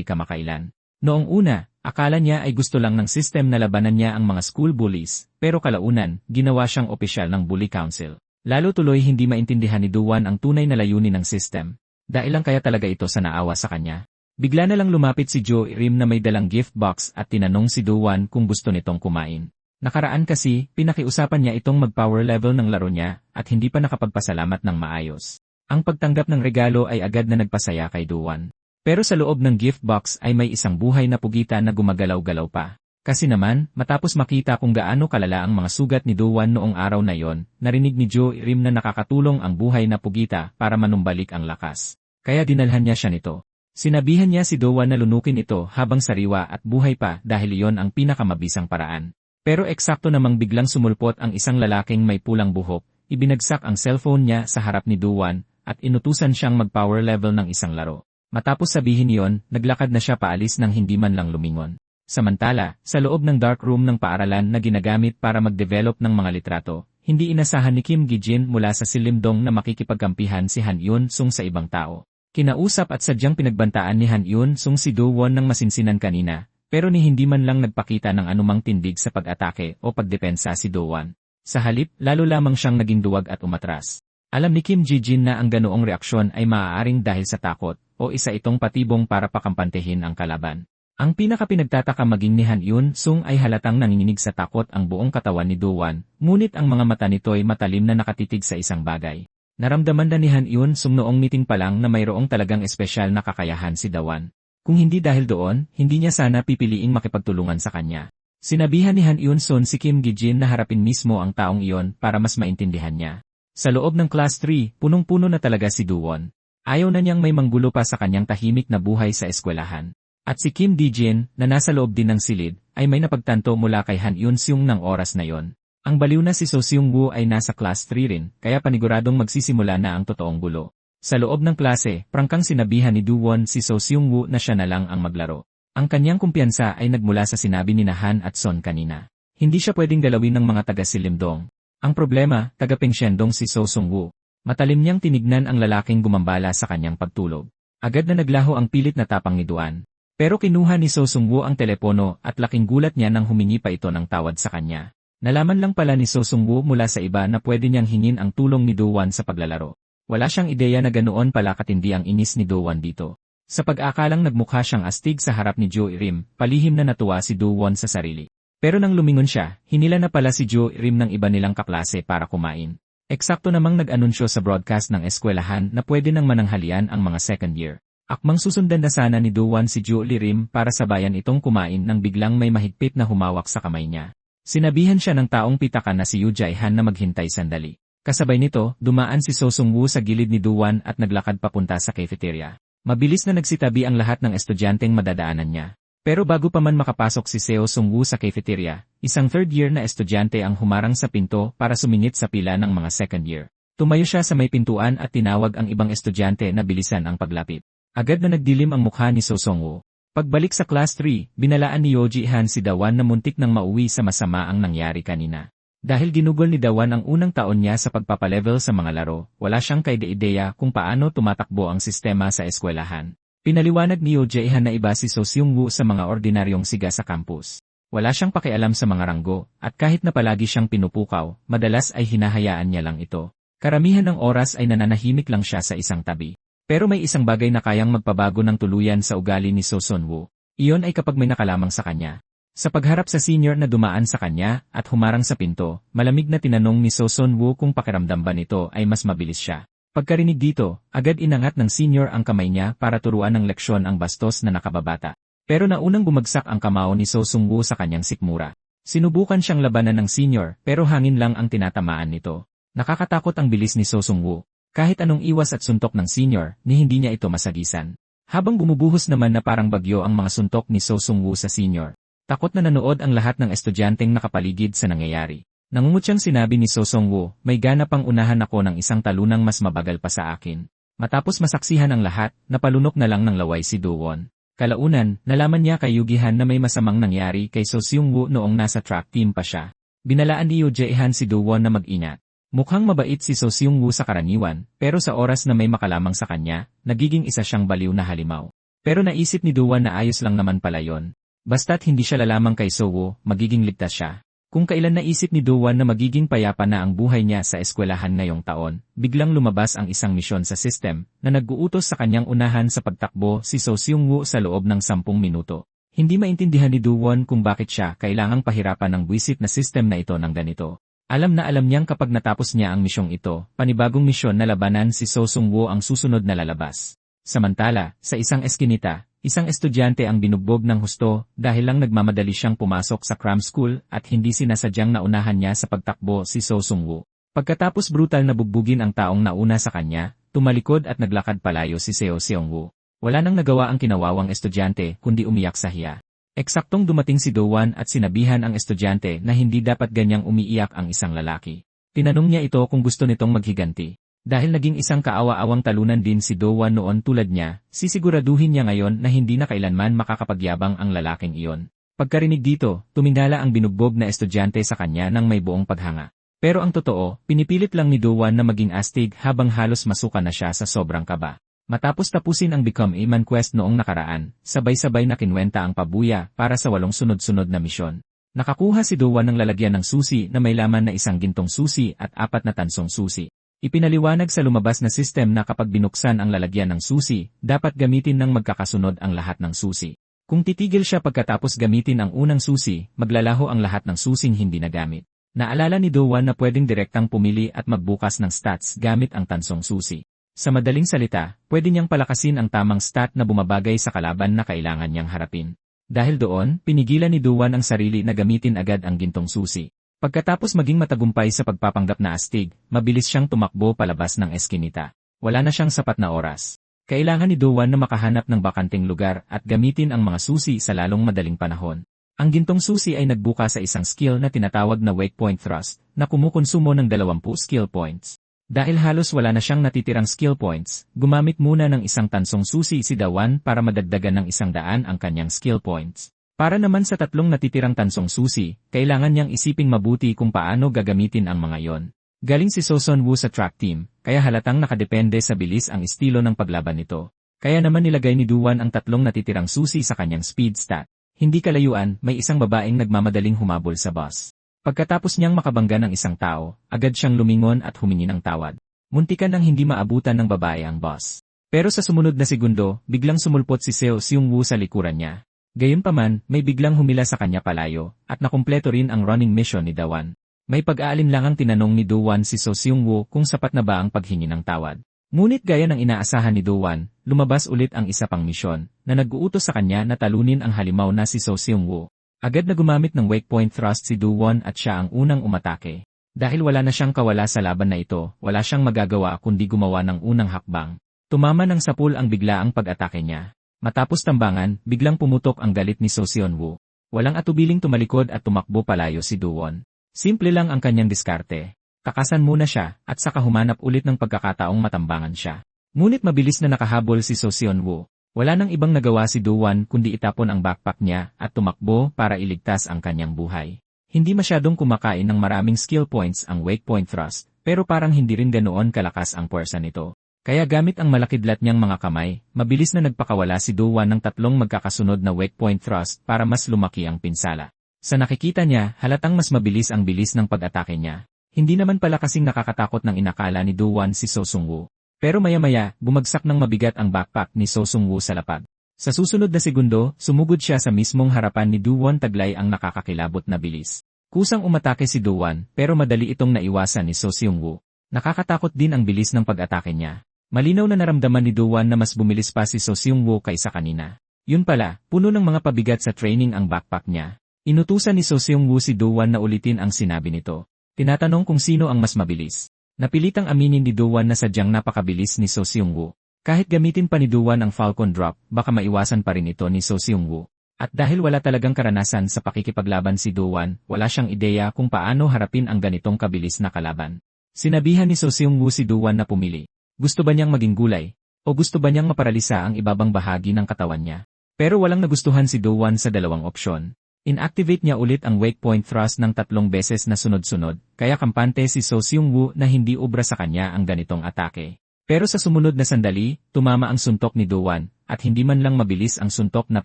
kamakailan. Noong una, akala niya ay gusto lang ng system na labanan niya ang mga school bullies, pero kalaunan, ginawa siyang opisyal ng Bully Council. Lalo tuloy hindi maintindihan ni Do-won ang tunay na layunin ng system. Dahilan kaya talaga ito sa naawa sa kanya. Bigla na lang lumapit si Jo Rim na may dalang gift box at tinanong si Do-won kung gusto nitong kumain. Nakaraan kasi, pinakiusapan niya itong mag-power level ng laro niya at hindi pa nakapagpasalamat ng maayos. Ang pagtanggap ng regalo ay agad na nagpasaya kay Do-won. Pero sa loob ng gift box ay may isang buhay na pugita na gumagalaw-galaw pa. Kasi naman, matapos makita kung gaano kalala ang mga sugat ni Do-won noong araw na yon, narinig ni Jo-rim na nakakatulong ang buhay na pugita para manumbalik ang lakas. Kaya dinalhan niya siya nito. Sinabihan niya si Do-won na lunukin ito habang sariwa at buhay pa dahil iyon ang pinakamabisang paraan. Pero eksakto namang biglang sumulpot ang isang lalaking may pulang buhok, ibinagsak ang cellphone niya sa harap ni Do-won at inutusan siyang mag-power level ng isang laro. Matapos sabihin iyon, naglakad na siya paalis nang hindi man lang lumingon. Samantala, sa loob ng dark room ng paaralan na ginagamit para mag-develop ng mga litrato, hindi inasahan ni Kim Gi-jin mula sa silimdong na makikipagkampihan si Han Yun-sung sa ibang tao. Kinausap at sadyang pinagbantaan ni Han Yun-sung si Do-won ng masinsinan kanina, pero ni hindi man lang nagpakita ng anumang tindig sa pag-atake o pagdepensa si Do-won. Sa halip, lalo lamang siyang naging duwag at umatras. Alam ni Kim Gi-jin na ang ganoong reaksyon ay maaaring dahil sa takot o isa itong patibong para pakampantehin ang kalaban. Ang pinakapinagtataka maging ni Han Yun-sung ay halatang nanginginig sa takot ang buong katawan ni Do-won, ngunit ang mga mata nito'y matalim na nakatitig sa isang bagay. Naramdaman na ni Han Yun-sung noong meeting pa lang na mayroong talagang espesyal na kakayahan si Do-won. Kung hindi dahil doon, hindi niya sana pipiliing makipagtulungan sa kanya. Sinabihan ni Han Yun-sung si Kim Gi-jin na harapin mismo ang taong iyon para mas maintindihan niya. Sa loob ng Class 3, punong-puno na talaga si Do-won. Ayaw na niyang may manggulo pa sa kanyang tahimik na buhay sa eskwelahan. At si Kim Gi-jin, na nasa loob din ng silid, ay may napagtanto mula kay Han Yun-sung ng oras na yon. Ang baliw na si So Seung-woo ay nasa Class 3 rin, kaya paniguradong magsisimula na ang totoong gulo. Sa loob ng klase, prangkang sinabihan ni Do-won si So Seung-woo na siya na lang ang maglaro. Ang kanyang kumpiyansa ay nagmula sa sinabi ni Han at Son kanina. Hindi siya pwedeng galawin ng mga taga-silimdong. Ang problema, taga-Pengsyendong si So Seung-woo. Matalim niyang tinignan ang lalaking gumambala sa kanyang pagtulog. Agad na naglaho ang pilit na tapang ni Do-won. Pero kinuha ni So Seung-woo ang telepono at laking gulat niya nang humingi pa ito ng tawad sa kanya. Nalaman lang pala ni So Seung-woo mula sa iba na pwede niyang hingin ang tulong ni Do-won sa paglalaro. Wala siyang ideya na ganoon pala katindi ang inis ni Do-won dito. Sa pag-akalang nagmukha siyang astig sa harap ni Jo-rim, palihim na natuwa si Do-won sa sarili. Pero nang lumingon siya, hinila na pala si Jo-rim ng iba nilang kaklase para kumain. Eksakto namang nag-anunsyo sa broadcast ng eskwelahan na pwede nang mananghalian ang mga second year. Akmang susundan na sana ni Do-won si Jo-rim para sabayan itong kumain nang biglang may mahigpit na humawak sa kamay niya. Sinabihan siya ng taong pitakan na si Yoo Jae-han na maghintay sandali. Kasabay nito, dumaan si So Seung-woo sa gilid ni Do-won at naglakad papunta sa cafeteria. Mabilis na nagsitabi ang lahat ng estudyanteng madadaanan niya. Pero bago pa man makapasok si Seo Seung-woo sa cafeteria, isang third year na estudyante ang humarang sa pinto para sumingit sa pila ng mga second year. Tumayo siya sa may pintuan at tinawag ang ibang estudyante na bilisan ang paglapit. Agad na nagdilim ang mukha ni So Seung-woo. Pagbalik sa Class 3, binalaan ni Yoo Ji-han si Do-won na muntik nang mauwi sa masama ang nangyari kanina. Dahil ginugol ni Do-won ang unang taon niya sa pagpapalevel sa mga laro, wala siyang kaide-ideya kung paano tumatakbo ang sistema sa eskwelahan. Pinaliwanag ni Yoo Jae-han na iba si So Seung-woo sa mga ordinaryong siga sa campus. Wala siyang pakialam sa mga ranggo, at kahit na palagi siyang pinupukaw, madalas ay hinahayaan niya lang ito. Karamihan ng oras ay nananahimik lang siya sa isang tabi. Pero may isang bagay na kayang magpabago ng tuluyan sa ugali ni So Seung-woo. Iyon ay kapag may nakalamang sa kanya. Sa pagharap sa senior na dumaan sa kanya at humarang sa pinto, malamig na tinanong ni So Seung-woo kung pakiramdam ba nito ay mas mabilis siya. Pagkarinig dito, agad inangat ng senior ang kamay niya para turuan ng leksyon ang bastos na nakababata. Pero naunang bumagsak ang kamao ni So Seung-woo sa kanyang sikmura. Sinubukan siyang labanan ng senior pero hangin lang ang tinatamaan nito. Nakakatakot ang bilis ni So Seung-woo. Kahit anong iwas at suntok ng senior, ni hindi niya ito masagisan. Habang bumubuhos naman na parang bagyo ang mga suntok ni So Seung-woo sa senior. Takot na nanood ang lahat ng estudyanteng nakapaligid sa nangyayari. Nangungutyang sinabi ni So Seung-woo, may gana pang unahan ako ng isang talunang mas mabagal pa sa akin. Matapos masaksihan ang lahat, napalunok na lang ng laway si Do-won. Kalaunan, nalaman niya kay Yoo Gi-han na may masamang nangyari kay So Seung-woo noong nasa track team pa siya. Binalaan ni Yoo Jae-han si Do-won na mag-ingat. Mukhang mabait si So Seung-woo sa karaniwan, pero sa oras na may makalamang sa kanya, nagiging isa siyang baliw na halimaw. Pero naisip ni Do-won na ayos lang naman pala yon. Basta't hindi siya lalamang kay So-woo, magiging ligtas siya. Kung kailan naisip ni Do-won na magiging payapa na ang buhay niya sa eskwelahan ngayong taon, biglang lumabas ang isang misyon sa system na nag-uutos sa kanyang unahan sa pagtakbo si So Seung-woo sa loob ng 10 minuto. Hindi maintindihan ni Do-won kung bakit siya kailangang pahirapan ng buwisit na system na ito ng ganito. Alam na alam niyang kapag natapos niya ang misyong ito, panibagong misyon na labanan si So Seung-woo ang susunod na lalabas. Samantala, sa isang eskinita, Isang estudyante ang binugbog ng husto dahil lang nagmamadali siyang pumasok sa cram school at hindi sinasadyang naunahan niya sa pagtakbo si So Sung-woo. Pagkatapos brutal na bugbugin ang taong nauna sa kanya, tumalikod at naglakad palayo si Seo Seong-woo. Wala nang nagawa ang kinawawang estudyante kundi umiyak sa hiya. Eksaktong dumating si Do-won at sinabihan ang estudyante na hindi dapat ganyang umiiyak ang isang lalaki. Tinanong niya ito kung gusto nitong maghiganti. Dahil naging isang kaawa-awang talunan din si Do-won noon tulad niya, sisiguraduhin niya ngayon na hindi na kailanman makakapagyabang ang lalaking iyon. Pagkarinig dito, tumingala ang binugbog na estudyante sa kanya ng may buong paghanga. Pero ang totoo, pinipilit lang ni Do-won na maging astig habang halos masuka na siya sa sobrang kaba. Matapos tapusin ang Become a Man quest noong nakaraan, sabay-sabay na kinwenta ang pabuya para sa 8 sunod-sunod na misyon. Nakakuha si Do-won ng lalagyan ng susi na may laman na isang gintong susi at 4 na tansong susi. Ipinaliwanag sa lumabas na system na kapag binuksan ang lalagyan ng susi, dapat gamitin ng magkakasunod ang lahat ng susi. Kung titigil siya pagkatapos gamitin ang unang susi, maglalaho ang lahat ng susing hindi nagamit. Naalala ni Do-won na pwedeng direktang pumili at magbukas ng stats gamit ang tansong susi. Sa madaling salita, pwede niyang palakasin ang tamang stat na bumabagay sa kalaban na kailangan niyang harapin. Dahil doon, pinigilan ni Do-won ang sarili na gamitin agad ang gintong susi. Pagkatapos maging matagumpay sa pagpapanggap na astig, mabilis siyang tumakbo palabas ng eskinita. Wala na siyang sapat na oras. Kailangan ni Do-won na makahanap ng bakanting lugar at gamitin ang mga susi sa lalong madaling panahon. Ang gintong susi ay nagbuka sa isang skill na tinatawag na Wake Point Thrust, na kumukonsumo ng 20 skill points. Dahil halos wala na siyang natitirang skill points, gumamit muna ng isang tansong susi si Do-won para madagdagan ng 100 ang kanyang skill points. Para naman sa 3 natitirang tansong susi, kailangan niyang isiping mabuti kung paano gagamitin ang mga yon. Galing si So Sun-woo sa track team, kaya halatang nakadepende sa bilis ang estilo ng paglaban nito. Kaya naman nilagay ni Do-won ang 3 natitirang susi sa kanyang speed stat. Hindi kalayuan, may isang babaeng nagmamadaling humabol sa bus. Pagkatapos niyang makabangga ng isang tao, agad siyang lumingon at humingi ng tawad. Muntikan nang hindi maabutan ng babae ang bus. Pero sa sumunod na segundo, biglang sumulpot si Seo Seung-woo sa likuran niya. Gayunpaman, may biglang humila sa kanya palayo, at nakumpleto rin ang running mission ni Do-won. May pag-aalinlangang tinanong ni Do-won si So Seung-woo kung sapat na ba ang paghingi ng tawad. Ngunit gaya ng inaasahan ni Do-won, lumabas ulit ang isa pang misyon, na nag-uutos sa kanya na talunin ang halimaw na si So Seung-woo. Agad na gumamit ng Wake Point Thrust si Do-won at siya ang unang umatake. Dahil wala na siyang kawala sa laban na ito, wala siyang magagawa kundi gumawa ng unang hakbang. Tumama ng sapul ang biglaang pag-atake niya. Matapos tambangan, biglang pumutok ang galit ni So Seung-woo. Walang atubiling tumalikod at tumakbo palayo si Do-won. Simple lang ang kanyang diskarte. Takasan muna siya, at saka humanap ulit ng pagkakataong matambangan siya. Ngunit mabilis na nakahabol si So Seung-woo. Wala nang ibang nagawa si Do-won kundi itapon ang backpack niya at tumakbo para iligtas ang kanyang buhay. Hindi masyadong kumakain ng maraming skill points ang Wake Point Thrust, pero parang hindi rin ganoon kalakas ang puwersa nito. Kaya gamit ang malakidlat niyang mga kamay, mabilis na nagpakawala si Do-won ng 3 magkakasunod na Wake Point Thrust para mas lumaki ang pinsala. Sa nakikita niya, halatang mas mabilis ang bilis ng pag-atake niya. Hindi naman pala kasing nakakatakot ng inakala ni Do-won si So Sung-woo. Pero maya-maya, bumagsak ng mabigat ang backpack ni So Sung-woo sa lapag. Sa susunod na segundo, sumugod siya sa mismong harapan ni Do-won taglay ang nakakakilabot na bilis. Kusang umatake si Do-won, pero madali itong naiwasan ni So Seung-woo. Nakakatakot din ang bilis ng pag-atake niya. Malinaw na naramdaman ni Do-won na mas bumilis pa si So Seung-woo kaysa kanina. Yun pala, puno ng mga pabigat sa training ang backpack niya. Inutusan ni So Seung-woo si Do-won na ulitin ang sinabi nito. Tinatanong kung sino ang mas mabilis. Napilitang aminin ni Do-won na sadyang napakabilis ni So Seung-woo. Kahit gamitin pa ni Do-won ang Falcon Drop, baka maiwasan pa rin ito ni So Seung-woo. At dahil wala talagang karanasan sa pakikipaglaban si Do-won, wala siyang ideya kung paano harapin ang ganitong kabilis na kalaban. Sinabihan ni So Seung-woo si Do-won na pumili. Gusto ba niyang maging gulay? O gusto ba niyang maparalisa ang ibabang bahagi ng katawan niya? Pero walang nagustuhan si Do-won sa dalawang opsyon. Inactivate niya ulit ang Wake Point Thrust ng 3 beses na sunod-sunod, kaya kampante si So Seung-woo na hindi obra sa kanya ang ganitong atake. Pero sa sumunod na sandali, tumama ang suntok ni Do-won, at hindi man lang mabilis ang suntok na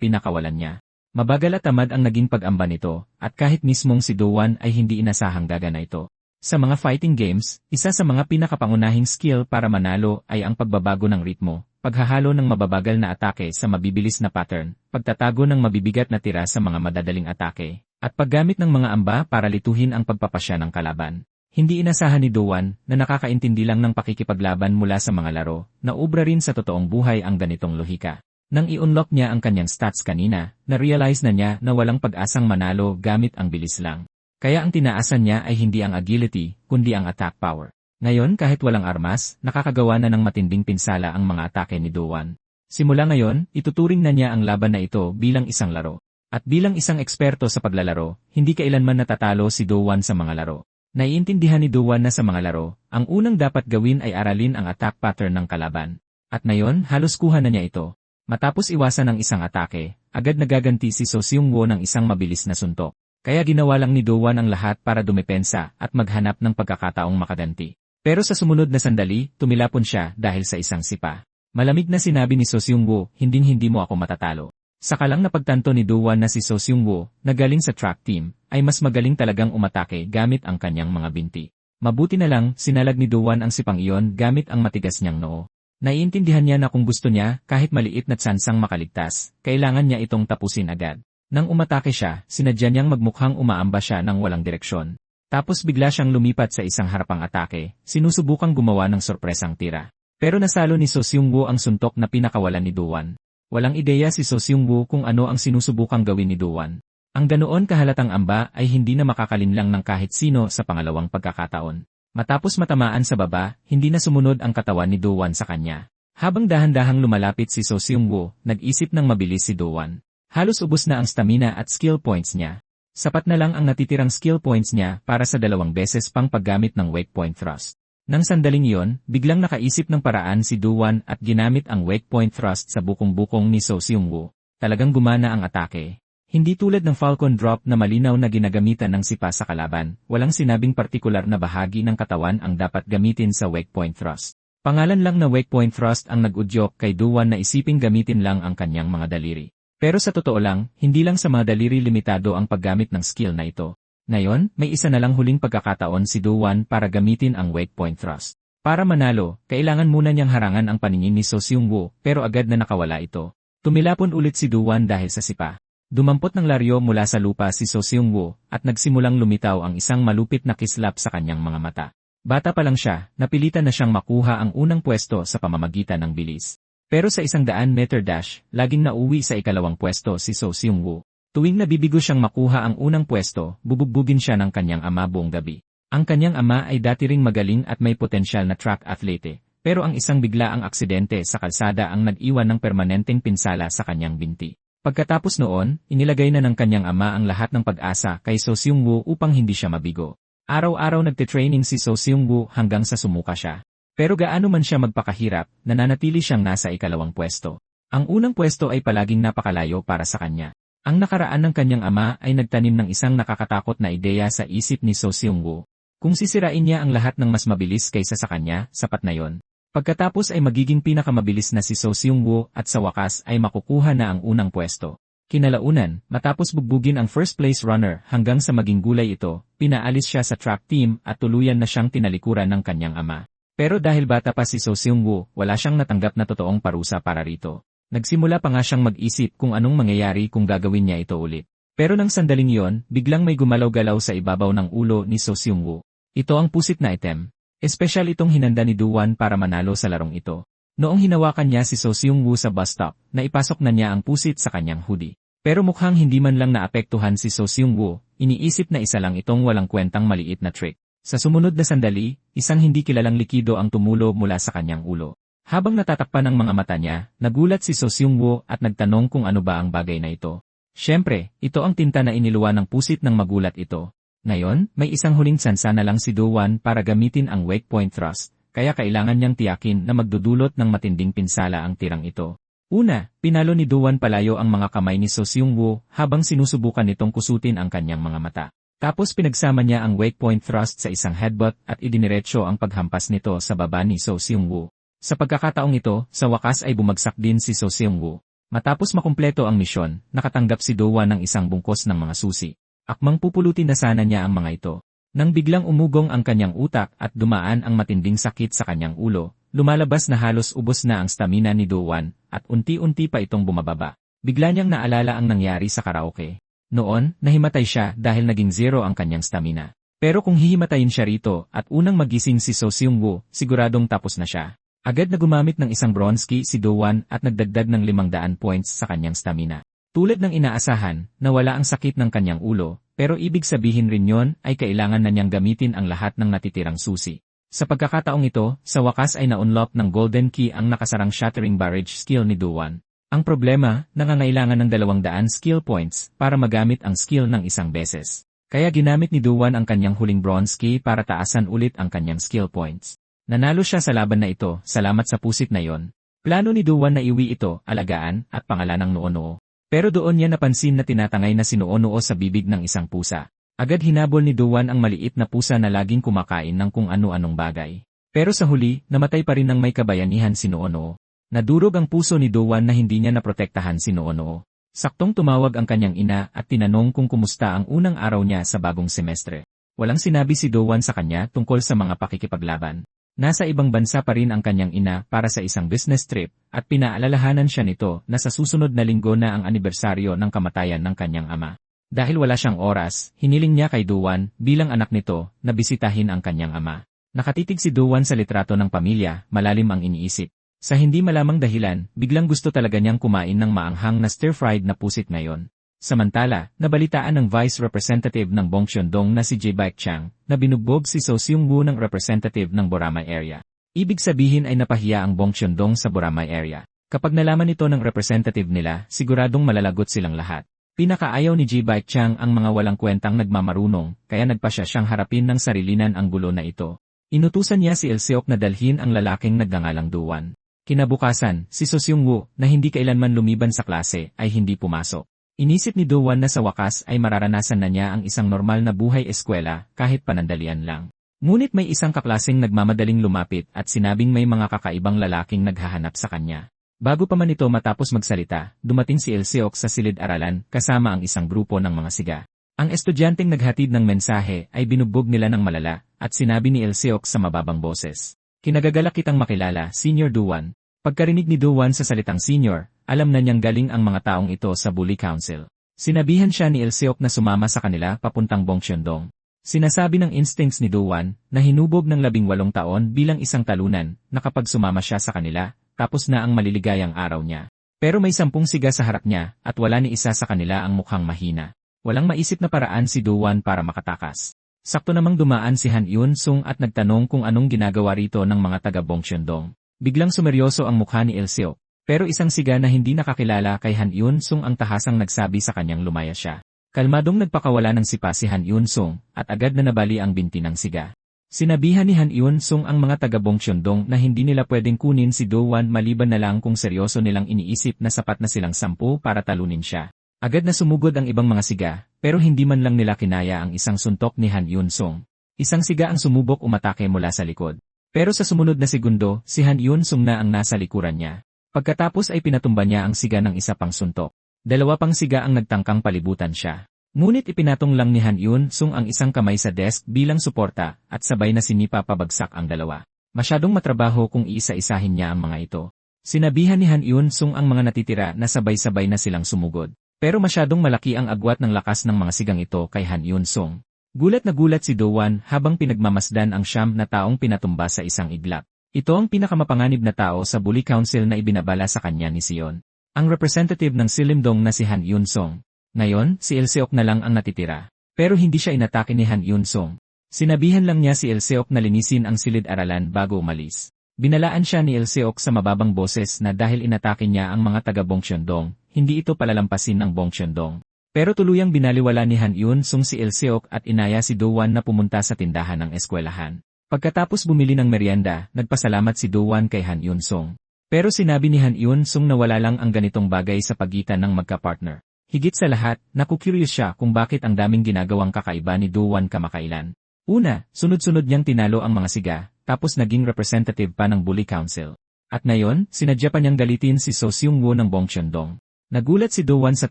pinakawalan niya. Mabagal at tamad ang naging pag-amba nito, at kahit mismong si Do-won ay hindi inasahang gagana ito. Sa mga fighting games, isa sa mga pinakapangunahing skill para manalo ay ang pagbabago ng ritmo, paghahalo ng mababagal na atake sa mabibilis na pattern, pagtatago ng mabibigat na tira sa mga madadaling atake, at paggamit ng mga amba para lituhin ang pagpapasya ng kalaban. Hindi inasahan ni Do-won na nakakaintindi lang ng pakikipaglaban mula sa mga laro, na ubra rin sa totoong buhay ang ganitong lohika. Nang i-unlock niya ang kanyang stats kanina, na-realize na niya na walang pag-asang manalo gamit ang bilis lang. Kaya ang tinaasan niya ay hindi ang agility, kundi ang attack power. Ngayon kahit walang armas, nakakagawa na ng matinding pinsala ang mga atake ni Dowan. Simula ngayon, ituturing na niya ang laban na ito bilang isang laro. At bilang isang eksperto sa paglalaro, hindi kailanman natatalo si Dowan sa mga laro. Naiintindihan ni Dowan na sa mga laro, ang unang dapat gawin ay aralin ang attack pattern ng kalaban. At ngayon, halos kuha na niya ito. Matapos iwasan ang isang atake, agad nagaganti si So Seung-woo ng isang mabilis na suntok. Kaya ginawa lang ni Dowan ang lahat para dumepensa at maghanap ng pagkakataong makaganti. Pero sa sumunod na sandali, tumilapon siya dahil sa isang sipa. Malamig na sinabi ni So Seung-woo, hindi mo ako matatalo. Saka lang napagtanto ni Dowan na si So Seung-woo, na galing sa track team, ay mas magaling talagang umatake gamit ang kanyang mga binti. Mabuti na lang, sinalag ni Dowan ang sipang iyon gamit ang matigas niyang noo. Naiintindihan niya na kung gusto niya, kahit maliit na tsansang makaligtas, kailangan niya itong tapusin agad. Nang umatake siya, sinadya niyang magmukhang umaamba siya ng walang direksyon. Tapos bigla siyang lumipat sa isang harapang atake, sinusubukang gumawa ng sorpresang tira. Pero nasalo ni So Seung-woo ang suntok na pinakawalan ni Dowan. Walang ideya si So Seung-woo kung ano ang sinusubukang gawin ni Dowan. Ang ganoon kahalatang amba ay hindi na makakalinlang ng kahit sino sa pangalawang pagkakataon. Matapos matamaan sa baba, hindi na sumunod ang katawan ni Dowan sa kanya. Habang dahan-dahang lumalapit si So Seung-woo, nag-isip ng mabilis si Dowan. Halos ubos na ang stamina at skill points niya. Sapat na lang ang natitirang skill points niya para sa 2 beses pang paggamit ng wake point thrust. Nang sandaling iyon, biglang nakaisip ng paraan si Dowan at ginamit ang wake point thrust sa bukong-bukong ni So Seung-woo. Talagang gumana ang atake. Hindi tulad ng Falcon Drop na malinaw na ginagamitan ng sipa sa kalaban, walang sinabing partikular na bahagi ng katawan ang dapat gamitin sa wake point thrust. Pangalan lang na wake point thrust ang nag-udyok kay Dowan na isiping gamitin lang ang kanyang mga daliri. Pero sa totoo lang, hindi lang sa mga daliri limitado ang paggamit ng skill na ito. Ngayon, may isa na lang huling pagkakataon si Dowan para gamitin ang wake point thrust. Para manalo, kailangan muna niyang harangan ang paningin ni So Seung-woo, pero agad na nakawala ito. Tumilapon ulit si Dowan dahil sa sipa. Dumampot ng laryo mula sa lupa si So Seung-woo, at nagsimulang lumitaw ang isang malupit na kislap sa kanyang mga mata. Bata pa lang siya, napilitan na siyang makuha ang unang pwesto sa pamamagitan ng bilis. Pero sa 100-meter dash, laging nauwi sa ikalawang pwesto si So Seung-woo. Tuwing nabibigo siyang makuha ang unang pwesto, bubugbugin siya ng kanyang ama buong gabi. Ang kanyang ama ay dati ring magaling at may potensyal na track athlete, pero ang isang biglaang aksidente sa kalsada ang nag-iwan ng permanenteng pinsala sa kanyang binti. Pagkatapos noon, inilagay na ng kanyang ama ang lahat ng pag-asa kay So Seung-woo upang hindi siya mabigo. Araw-araw nagte-training si So Seung-woo hanggang sa sumuka siya. Pero gaano man siya magpakahirap, nananatili siyang nasa ikalawang pwesto. Ang unang pwesto ay palaging napakalayo para sa kanya. Ang nakaraan ng kanyang ama ay nagtanim ng isang nakakatakot na ideya sa isip ni So Seung-woo. Kung sisirain niya ang lahat ng mas mabilis kaysa sa kanya, sapat na yon. Pagkatapos ay magiging pinakamabilis na si So Seung-woo at sa wakas ay makukuha na ang unang pwesto. Kinalaunan, matapos bugbugin ang first place runner hanggang sa maging gulay ito, pinaalis siya sa track team at tuluyan na siyang tinalikuran ng kanyang ama. Pero dahil bata pa si So Seung-woo, wala siyang natanggap na totoong parusa para rito. Nagsimula pa nga siyang mag-isip kung anong mangyayari kung gagawin niya ito ulit. Pero nang sandaling iyon, biglang may gumalaw-galaw sa ibabaw ng ulo ni So Seung-woo. Ito ang pusit na item. Espesyal itong hinanda ni Dowan para manalo sa larong ito. Noong hinawakan niya si So Seung-woo sa bus stop, naipasok na niya ang pusit sa kanyang hoodie. Pero mukhang hindi man lang naapektuhan si So Seung-woo, iniisip na isa lang itong walang kwentang maliit na trick. Sa sumunod na sandali, isang hindi kilalang likido ang tumulo mula sa kanyang ulo. Habang natatakpan ang mga mata niya, nagulat si So Seung-woo at nagtanong kung ano ba ang bagay na ito. Siyempre, ito ang tinta na iniluwa ng pusit ng magulat ito. Ngayon, may isang huling tsansa na lang si Dowan para gamitin ang wake point thrust, kaya kailangan niyang tiyakin na magdudulot ng matinding pinsala ang tirang ito. Una, pinalo ni Dowan palayo ang mga kamay ni So Seung-woo habang sinusubukan nitong kusutin ang kanyang mga mata. Tapos pinagsama niya ang wake point thrust sa isang headbutt at idiniretso ang paghampas nito sa baba ni So Seung-woo. Sa pagkakataong ito, sa wakas ay bumagsak din si So Seung-woo. Matapos makumpleto ang misyon, nakatanggap si Dowan ng isang bungkos ng mga susi. Akmang pupulutin na sana niya ang mga ito. Nang biglang umugong ang kanyang utak at dumaan ang matinding sakit sa kanyang ulo, lumalabas na halos ubos na ang stamina ni Dowan at unti-unti pa itong bumababa. Bigla niyang naalala ang nangyari sa karaoke. Noon, nahimatay siya dahil naging zero ang kanyang stamina. Pero kung hihimatayin siya rito at unang magising si So Seung-woo, siguradong tapos na siya. Agad na gumamit ng isang bronze key si Do-won at nagdagdag ng 500 points sa kanyang stamina. Tulad ng inaasahan, nawala ang sakit ng kanyang ulo, pero ibig sabihin rin yon ay kailangan na niyang gamitin ang lahat ng natitirang susi. Sa pagkakataong ito, sa wakas ay na-unlock ng golden key ang nakasarang shattering barrage skill ni Do-won. Ang problema, nangangailangan ng 200 skill points para magamit ang skill ng isang beses. Kaya ginamit ni Do-won ang kanyang huling bronze key para taasan ulit ang kanyang skill points. Nanalo siya sa laban na ito, salamat sa pusit na yon. Plano ni Do-won na iwi ito, alagaan, at pangalan ng Noo-Noo. Pero doon niya napansin na tinatangay na si Noo-Noo sa bibig ng isang pusa. Agad hinabol ni Do-won ang maliit na pusa na laging kumakain ng kung ano-anong bagay. Pero sa huli, namatay pa rin ng may kabayanihan si Noo-Noo. Nadurog ang puso ni Do-won na hindi niya naprotektahan si Noo-Noo. Saktong tumawag ang kanyang ina at tinanong kung kumusta ang unang araw niya sa bagong semestre. Walang sinabi si Do-won sa kanya tungkol sa mga pakikipaglaban. Nasa ibang bansa pa rin ang kanyang ina para sa isang business trip at pinaalalahanan siya nito na sa susunod na linggo na ang anibersaryo ng kamatayan ng kanyang ama. Dahil wala siyang oras, hiniling niya kay Do-won bilang anak nito na bisitahin ang kanyang ama. Nakatitig si Do-won sa litrato ng pamilya, malalim ang iniisip. Sa hindi malamang dahilan, biglang gusto talaga niyang kumain ng maanghang na stir-fried na pusit ngayon. Samantala, nabalitaan ng Vice Representative ng Bongsyondong na si Jae-baek Chang na binugbog si So Seung-woo ng representative ng Boramay area. Ibig sabihin ay napahiya ang Bongsyondong sa Boramay area. Kapag nalaman ito ng representative nila, siguradong malalagot silang lahat. Pinakaayaw ni Jae-baek Chang ang mga walang kwentang nagmamarunong, kaya nagpasya siyang harapin ng sarilinan ang gulo na ito. Inutusan niya si Il-seok na dalhin ang lalaking nagngangalang Do-won. Kinabukasan, si So Seung-woo na hindi kailanman lumiban sa klase ay hindi pumasok. Inisip ni Do-won na sa wakas ay mararanasan na niya ang isang normal na buhay eskwela kahit panandalian lang. Ngunit may isang kaklaseng nagmamadaling lumapit at sinabing may mga kakaibang lalaking naghahanap sa kanya. Bago pa man ito matapos magsalita, dumating si Il-seok sa silid-aralan kasama ang isang grupo ng mga siga. Ang estudyanteng naghatid ng mensahe ay binugbog nila ng malala at sinabi ni Il-seok sa mababang boses. Kinagagalak kitang makilala, Senior Do-won. Pagkarinig ni Do-won sa salitang senior, alam na niyang galing ang mga taong ito sa Bully Council. Sinabihan siya ni Il-seok na sumama sa kanila papuntang Bongsyondong. Sinasabi ng instincts ni Do-won na hinubog ng 18 taon bilang isang talunan na kapag sumama siya sa kanila, tapos na ang maliligayang araw niya. Pero may 10 siga sa harap niya at wala ni isa sa kanila ang mukhang mahina. Walang maisip na paraan si Do-won para makatakas. Sakto namang dumaan si Han Yun-sung at nagtanong kung anong ginagawa rito ng mga taga Bongsyondong. Biglang sumeryoso ang mukha ni Il-seok. Pero isang siga na hindi nakakilala kay Han Yun-sung ang tahasang nagsabi sa kanyang lumaya siya. Kalmadong nagpakawala ng sipa si Han Yun-sung at agad na nabali ang binti ng siga. Sinabihan ni Han Yun-sung ang mga taga Bongsyondong na hindi nila pwedeng kunin si Do-won maliban na lang kung seryoso nilang iniisip na sapat na silang 10 para talunin siya. Agad na sumugod ang ibang mga siga, pero hindi man lang nila kinaya ang isang suntok ni Han Yun-sung. Isang siga ang sumubok umatake mula sa likod. Pero sa sumunod na segundo, si Han Yun-sung na ang nasa likuran niya. Pagkatapos ay pinatumba niya ang siga ng isa pang suntok. 2 pang siga ang nagtangkang palibutan siya. Ngunit ipinatong lang ni Han Yun-sung ang isang kamay sa desk bilang suporta at sabay na sinipa pabagsak ang dalawa. Masyadong matrabaho kung iisa-isahin niya ang mga ito. Sinabihan ni Han Yun-sung ang mga natitira na sabay-sabay na silang sumugod. Pero masyadong malaki ang agwat ng lakas ng mga sigang ito kay Han Yun-sung. Gulat na gulat si Do-won habang pinagmamasdan ang 9 na taong pinatumba sa isang iglap. Ito ang pinakamapanganib na tao sa Bully Council na ibinabala sa kanya ni Sion. Ang representative ng Silimdong na si Han Yun-sung. Ngayon, si Il-seok na lang ang natitira. Pero hindi siya inatake ni Han Yun-sung. Sinabihan lang niya si Il-seok na linisin ang silid-aralan bago umalis. Binalaan siya ni Il-seok sa mababang boses na dahil inatake niya ang mga taga Bongsyondong, hindi ito palalampasin ng Bongsyondong. Pero tuluyang binaliwala ni Han Yun-sung si Il-seok at inaya si Do-won na pumunta sa tindahan ng eskwelahan. Pagkatapos bumili ng merienda, nagpasalamat si Do-won kay Han Yun-sung. Pero sinabi ni Han Yun-sung na wala lang ang ganitong bagay sa pagitan ng magka-partner. Higit sa lahat, nakukuryos siya kung bakit ang daming ginagawang kakaiba ni Do-won kamakailan. Una, sunod-sunod niyang tinalo ang mga siga, tapos naging representative pa ng Bully Council. At ngayon, sinadya pa niyang galitin si So Seung-woo ng Bongsyondong. Nagulat si Do-won sa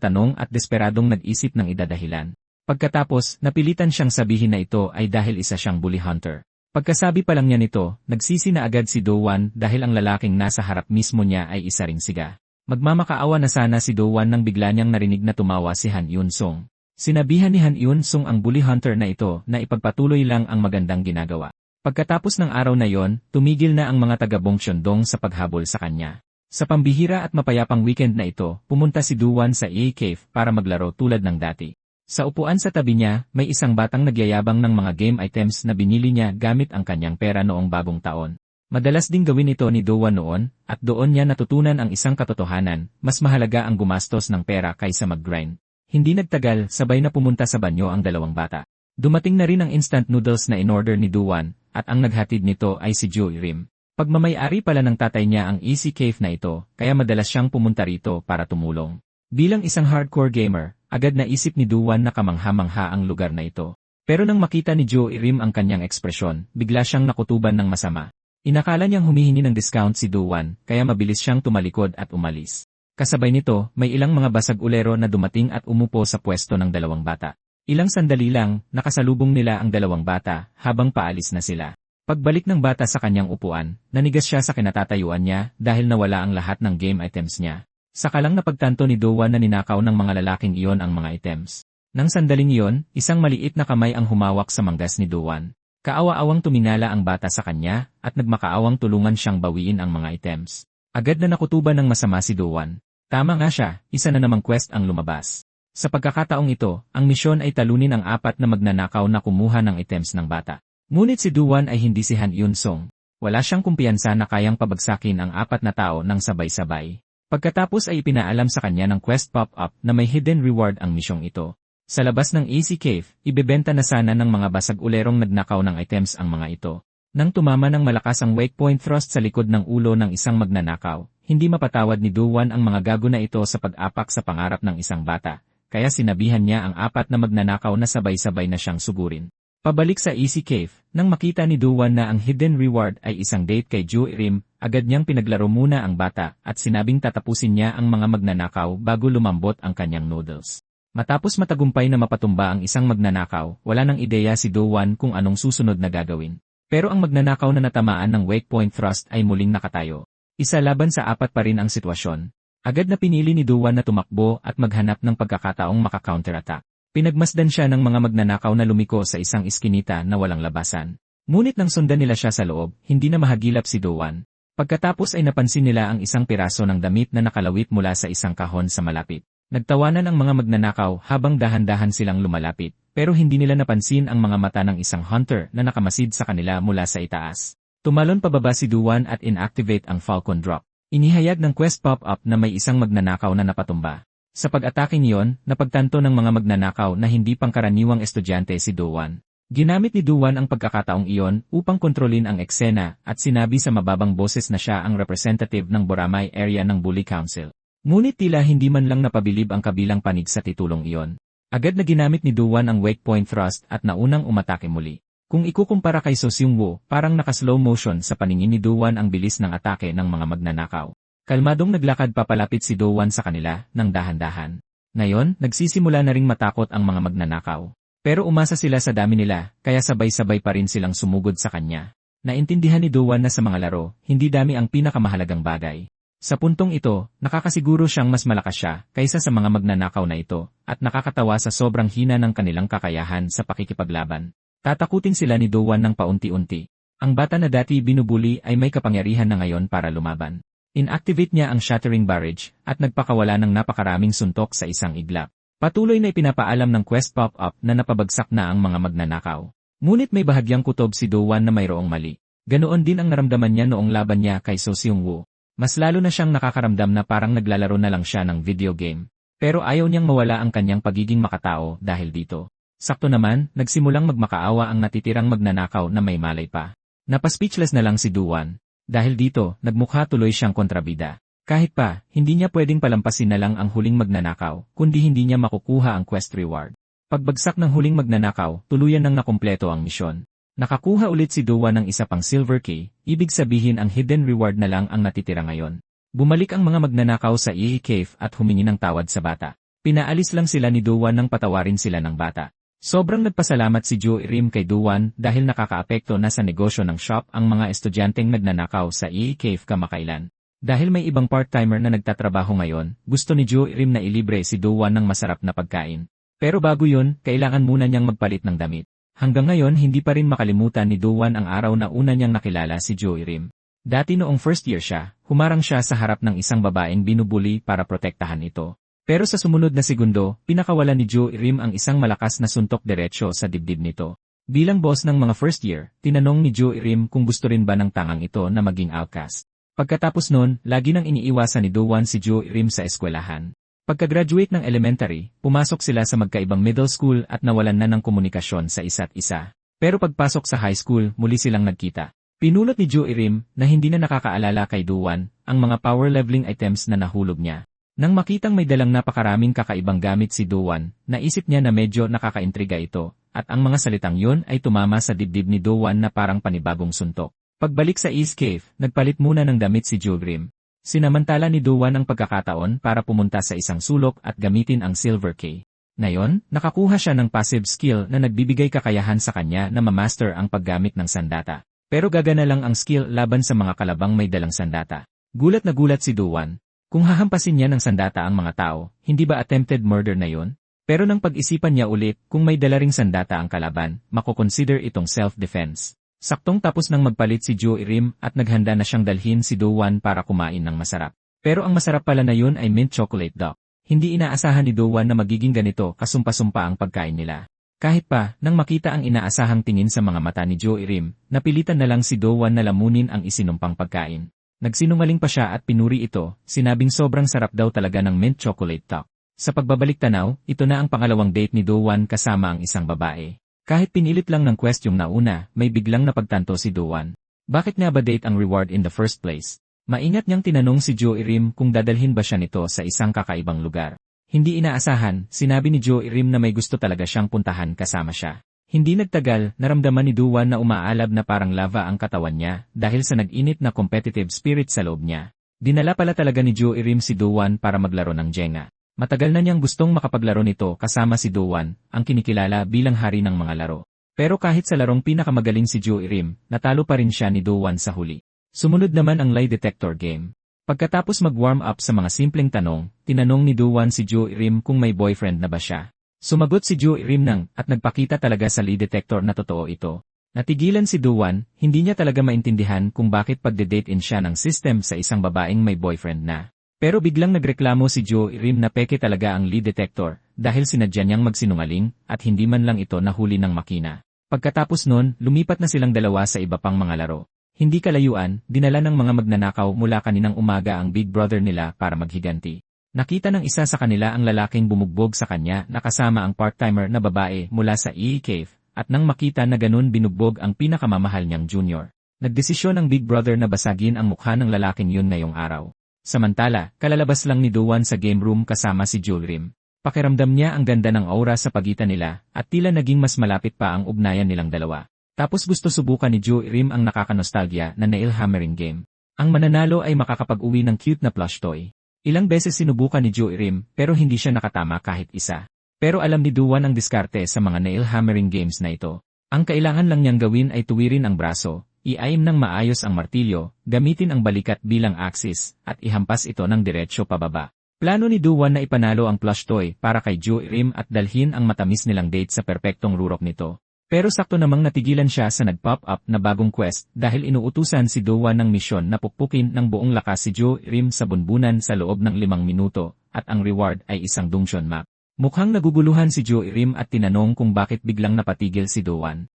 tanong at desperadong nag-isip ng idadahilan. Pagkatapos, napilitan siyang sabihin na ito ay dahil isa siyang bully hunter. Pagkasabi pa lang niya nito, nagsisi na agad si Do-won dahil ang lalaking nasa harap mismo niya ay isa ring siga. Magmamakaawa na sana si Do-won nang bigla niyang narinig na tumawa si Han Yun-sung. Sinabihan ni Han Yun-sung ang bully hunter na ito na ipagpatuloy lang ang magandang ginagawa. Pagkatapos ng araw na yon, tumigil na ang mga taga-Bongsyondong sa paghabol sa kanya. Sa pambihira at mapayapang weekend na ito, pumunta si Duwan sa EA Cave para maglaro tulad ng dati. Sa upuan sa tabi niya, may isang batang nagyayabang ng mga game items na binili niya gamit ang kanyang pera noong bagong taon. Madalas ding gawin ito ni Duwan noon, at doon niya natutunan ang isang katotohanan, mas mahalaga ang gumastos ng pera kaysa mag-grind. Hindi nagtagal, sabay na pumunta sa banyo ang dalawang bata. Dumating na rin ang instant noodles na in-order ni Duwan, at ang naghatid nito ay si Joey Rim. Pagmamayari pala ng tatay niya ang EC Cave na ito, kaya madalas siyang pumunta rito para tumulong. Bilang isang hardcore gamer, agad naisip ni Duwan na kamangha-mangha ang lugar na ito. Pero nang makita ni Joey Rim ang kanyang ekspresyon, bigla siyang nakutuban ng masama. Inakala niyang humihingi ng discount si Duwan, kaya mabilis siyang tumalikod at umalis. Kasabay nito, may ilang mga basag-ulero na dumating at umupo sa pwesto ng dalawang bata. Ilang sandali lang, nakasalubong nila ang dalawang bata, habang paalis na sila. Pagbalik ng bata sa kanyang upuan, nanigas siya sa kinatatayuan niya dahil nawala ang lahat ng game items niya. Saka lang napagtanto ni Duwan na ninakaw ng mga lalaking iyon ang mga items. Nang sandaling iyon, isang maliit na kamay ang humawak sa manggas ni Duwan. Kaawa-awang tumingala ang bata sa kanya, at nagmakaawang tulungan siyang bawiin ang mga items. Agad na nakutuban ng masama si Duwan. Tama nga siya, isa na namang quest ang lumabas. Sa pagkakataong ito, ang misyon ay talunin ang apat na magnanakaw na kumuha ng items ng bata. Ngunit si Duwan ay hindi si Han Yun-song. Wala siyang kumpiyansa na kayang pabagsakin ang apat na tao ng sabay-sabay. Pagkatapos ay ipinaalam sa kanya ng quest pop-up na may hidden reward ang misyong ito. Sa labas ng EC Cave, ibebenta na sana ng mga basag-ulerong nagnakaw ng items ang mga ito. Nang tumama ng malakas ang wake point thrust sa likod ng ulo ng isang magnanakaw, hindi mapatawad ni Duwan ang mga gago na ito sa pag-apak sa pangarap ng isang bata, kaya sinabihan niya ang apat na magnanakaw na sabay-sabay na siyang sugurin. Pabalik sa EC Cave, nang makita ni Duwan na ang hidden reward ay isang date kay Joey Rim, agad niyang pinaglaro muna ang bata at sinabing tatapusin niya ang mga magnanakaw bago lumambot ang kanyang noodles. Matapos matagumpay na mapatumba ang isang magnanakaw, wala nang ideya si Duwan kung anong susunod na gagawin. Pero ang magnanakaw na natamaan ng wake point thrust ay muling nakatayo. Isa laban sa apat pa rin ang sitwasyon. Agad na pinili ni Duwan na tumakbo at maghanap ng pagkakataong maka-counterattack. Pinagmasdan siya ng mga magnanakaw na lumiko sa isang iskinita na walang labasan. Ngunit nang sundan nila siya sa loob, hindi na mahagilap si Duwan. Pagkatapos ay napansin nila ang isang piraso ng damit na nakalawit mula sa isang kahon sa malapit. Nagtawanan ang mga magnanakaw habang dahan-dahan silang lumalapit, pero hindi nila napansin ang mga mata ng isang hunter na nakamasid sa kanila mula sa itaas. Tumalon pababa si Duwan at inactivate ang Falcon Drop. Inihayag ng quest pop-up na may isang magnanakaw na napatumba. Sa pag-ataking iyon, napagtanto ng mga magnanakaw na hindi pangkaraniwang estudyante si Duwan. Ginamit ni Duwan ang pagkakataong iyon upang kontrolin ang eksena at sinabi sa mababang boses na siya ang representative ng Boramay area ng Bully Council. Ngunit tila hindi man lang napabilib ang kabilang panig sa titulong iyon. Agad na ginamit ni Duwan ang wake point thrust at naunang umatake muli. Kung ikukumpara kay So Seung-woo, parang naka-slow motion sa paningin ni Duwan ang bilis ng atake ng mga magnanakaw. Kalmadong naglakad papalapit si Duwan sa kanila ng dahan-dahan. Ngayon, nagsisimula na ring matakot ang mga magnanakaw. Pero umasa sila sa dami nila, kaya sabay-sabay pa rin silang sumugod sa kanya. Naintindihan ni Duwan na sa mga laro, hindi dami ang pinakamahalagang bagay. Sa puntong ito, nakakasiguro siyang mas malakas siya kaysa sa mga magnanakaw na ito at nakakatawa sa sobrang hina ng kanilang kakayahan sa pakikipaglaban. Tatakutin sila ni Duwan ng paunti-unti. Ang bata na dati binubuli ay may kapangyarihan na ngayon para lumaban. Inactivate niya ang Shattering Barrage at nagpakawala ng napakaraming suntok sa isang iglap. Patuloy na ipinapaalam ng quest pop-up na napabagsak na ang mga magnanakaw. Ngunit may bahagyang kutob si Duwan na mayroong mali. Ganoon din ang naramdaman niya noong laban niya kay So Seung-woo. Mas lalo na siyang nakakaramdam na parang naglalaro na lang siya ng video game. Pero ayaw niyang mawala ang kanyang pagiging makatao dahil dito. Sakto naman, nagsimulang magmakaawa ang natitirang magnanakaw na may malay pa. Napaspeechless na lang si Duwan. Dahil dito, nagmukha tuloy siyang kontrabida. Kahit pa, hindi niya pwedeng palampasin na lang ang huling magnanakaw, kundi hindi niya makukuha ang quest reward. Pagbagsak ng huling magnanakaw, tuluyan nang nakumpleto ang misyon. Nakakuha ulit si Duwan ng isa pang silver key, ibig sabihin ang hidden reward na lang ang natitira ngayon. Bumalik ang mga magnanakaw sa EA Cave at humingi ng tawad sa bata. Pinaalis lang sila ni Duwan nang patawarin sila ng bata. Sobrang nagpasalamat si Joey Rim kay Duwan dahil nakakaapekto na sa negosyo ng shop ang mga estudyanteng nagnanakaw sa EA Cave kamakailan. Dahil may ibang part-timer na nagtatrabaho ngayon, gusto ni Joey Rim na ilibre si Duwan ng masarap na pagkain. Pero bago yun, kailangan muna niyang magpalit ng damit. Hanggang ngayon hindi pa rin makalimutan ni Dowan ang araw na una niyang nakilala si Joey Rim. Dati noong first year siya, humarang siya sa harap ng isang babaeng binubuli para protektahan ito. Pero sa sumunod na segundo, pinakawalan ni Joey Rim ang isang malakas na suntok diretsyo sa dibdib nito. Bilang boss ng mga first year, tinanong ni Joey Rim kung gusto rin ba ng tangang ito na maging outcast. Pagkatapos nun, lagi nang iniiwasan ni Dowan si Joey Rim sa eskwelahan. Pagka-graduate ng elementary, pumasok sila sa magkaibang middle school at nawalan na ng komunikasyon sa isa't isa. Pero pagpasok sa high school, muli silang nagkita. Pinulot ni Joey Rim na hindi na nakakaalala kay Dowan ang mga power leveling items na nahulog niya. Nang makitang may dalang napakaraming kakaibang gamit si Dowan, naisip niya na medyo nakakaintriga ito, at ang mga salitang yun ay tumama sa dibdib ni Dowan na parang panibagong suntok. Pagbalik sa East Cave, nagpalit muna ng damit si Joey Rim. Sinamantala ni Dowan ang pagkakataon para pumunta sa isang sulok at gamitin ang Silver Key. Ngayon, nakakuha siya ng passive skill na nagbibigay kakayahan sa kanya na mamaster ang paggamit ng sandata. Pero gagana lang ang skill laban sa mga kalabang may dalang sandata. Gulat na gulat si Dowan. Kung hahampasin niya ng sandata ang mga tao, hindi ba attempted murder na yon? Pero nang pag-isipan niya ulit, kung may dala ring sandata ang kalaban, makoconsider itong self-defense. Saktong tapos nang magpalit si Joey Rim at naghanda na siyang dalhin si Dowan para kumain ng masarap. Pero ang masarap pala na yun ay mint chocolate duck. Hindi inaasahan ni Dowan na magiging ganito kasumpa-sumpa ang pagkain nila. Kahit pa, nang makita ang inaasahang tingin sa mga mata ni Joey Rim, napilitan na lang si Dowan na lamunin ang isinumpang pagkain. Nagsinungaling pa siya at pinuri ito, sinabing sobrang sarap daw talaga ng mint chocolate duck. Sa pagbabalik tanaw, ito na ang pangalawang date ni Dowan kasama ang isang babae. Kahit pinilit lang ng quest yung nauna, may biglang napagtanto si Dowan. Bakit nga ba date ang reward in the first place? Maingat niyang tinanong si Joey Rim kung dadalhin ba siya nito sa isang kakaibang lugar. Hindi inaasahan, sinabi ni Joey Rim na may gusto talaga siyang puntahan kasama siya. Hindi nagtagal, naramdaman ni Dowan na umaalab na parang lava ang katawan niya dahil sa nag-init na competitive spirit sa loob niya. Dinala pala talaga ni Joey Rim si Dowan para maglaro ng Jenga. Matagal na niyang gustong makapaglaro nito kasama si Dowan, ang kinikilala bilang hari ng mga laro. Pero kahit sa larong pinakamagaling si Joey Rim, natalo pa rin siya ni Dowan sa huli. Sumunod naman ang lie detector game. Pagkatapos mag-warm up sa mga simpleng tanong, tinanong ni Dowan si Joey Rim kung may boyfriend na ba siya. Sumagot si Joey Rim at nagpakita talaga sa lie detector na totoo ito. Natigilan si Dowan, hindi niya talaga maintindihan kung bakit pagde-date-in siya ng system sa isang babaeng may boyfriend na. Pero biglang nagreklamo si Joey Rim na peke talaga ang lie detector dahil sinadya niyang magsinungaling at hindi man lang ito nahuli ng makina. Pagkatapos nun, lumipat na silang dalawa sa iba pang mga laro. Hindi kalayuan, dinala ng mga magnanakaw mula kaninang umaga ang big brother nila para maghiganti. Nakita ng isa sa kanila ang lalaking bumugbog sa kanya na kasama ang part-timer na babae mula sa EE Cave at nang makita na ganun binugbog ang pinakamamahal niyang junior. Nagdesisyon ang big brother na basagin ang mukha ng lalaking yun ngayong araw. Samantala, kalalabas lang ni Dowan sa game room kasama si Joey Rim. Pakiramdam niya ang ganda ng aura sa pagitan nila at tila naging mas malapit pa ang ugnayan nilang dalawa. Tapos gusto subukan ni Joey Rim ang nakakanostalgia na nail hammering game. Ang mananalo ay makakapag-uwi ng cute na plush toy. Ilang beses sinubukan ni Joey Rim pero hindi siya nakatama kahit isa. Pero alam ni Dowan ang diskarte sa mga nail hammering games na ito. Ang kailangan lang niyang gawin ay tuwirin ang braso, i-aim ng maayos ang martilyo, gamitin ang balikat bilang axis, at ihampas ito ng diretsyo pababa. Plano ni Dowan na ipanalo ang plush toy para kay Joey Rim at dalhin ang matamis nilang date sa perpektong rurok nito. Pero sakto namang natigilan siya sa nag-pop up na bagong quest dahil inuutusan si Dowan ng misyon na pukpukin ng buong lakas si Joey Rim sa bunbunan sa loob ng 5 minuto, at ang reward ay isang dungeon map. Mukhang naguguluhan si Joey Rim at tinanong kung bakit biglang napatigil si Dowan.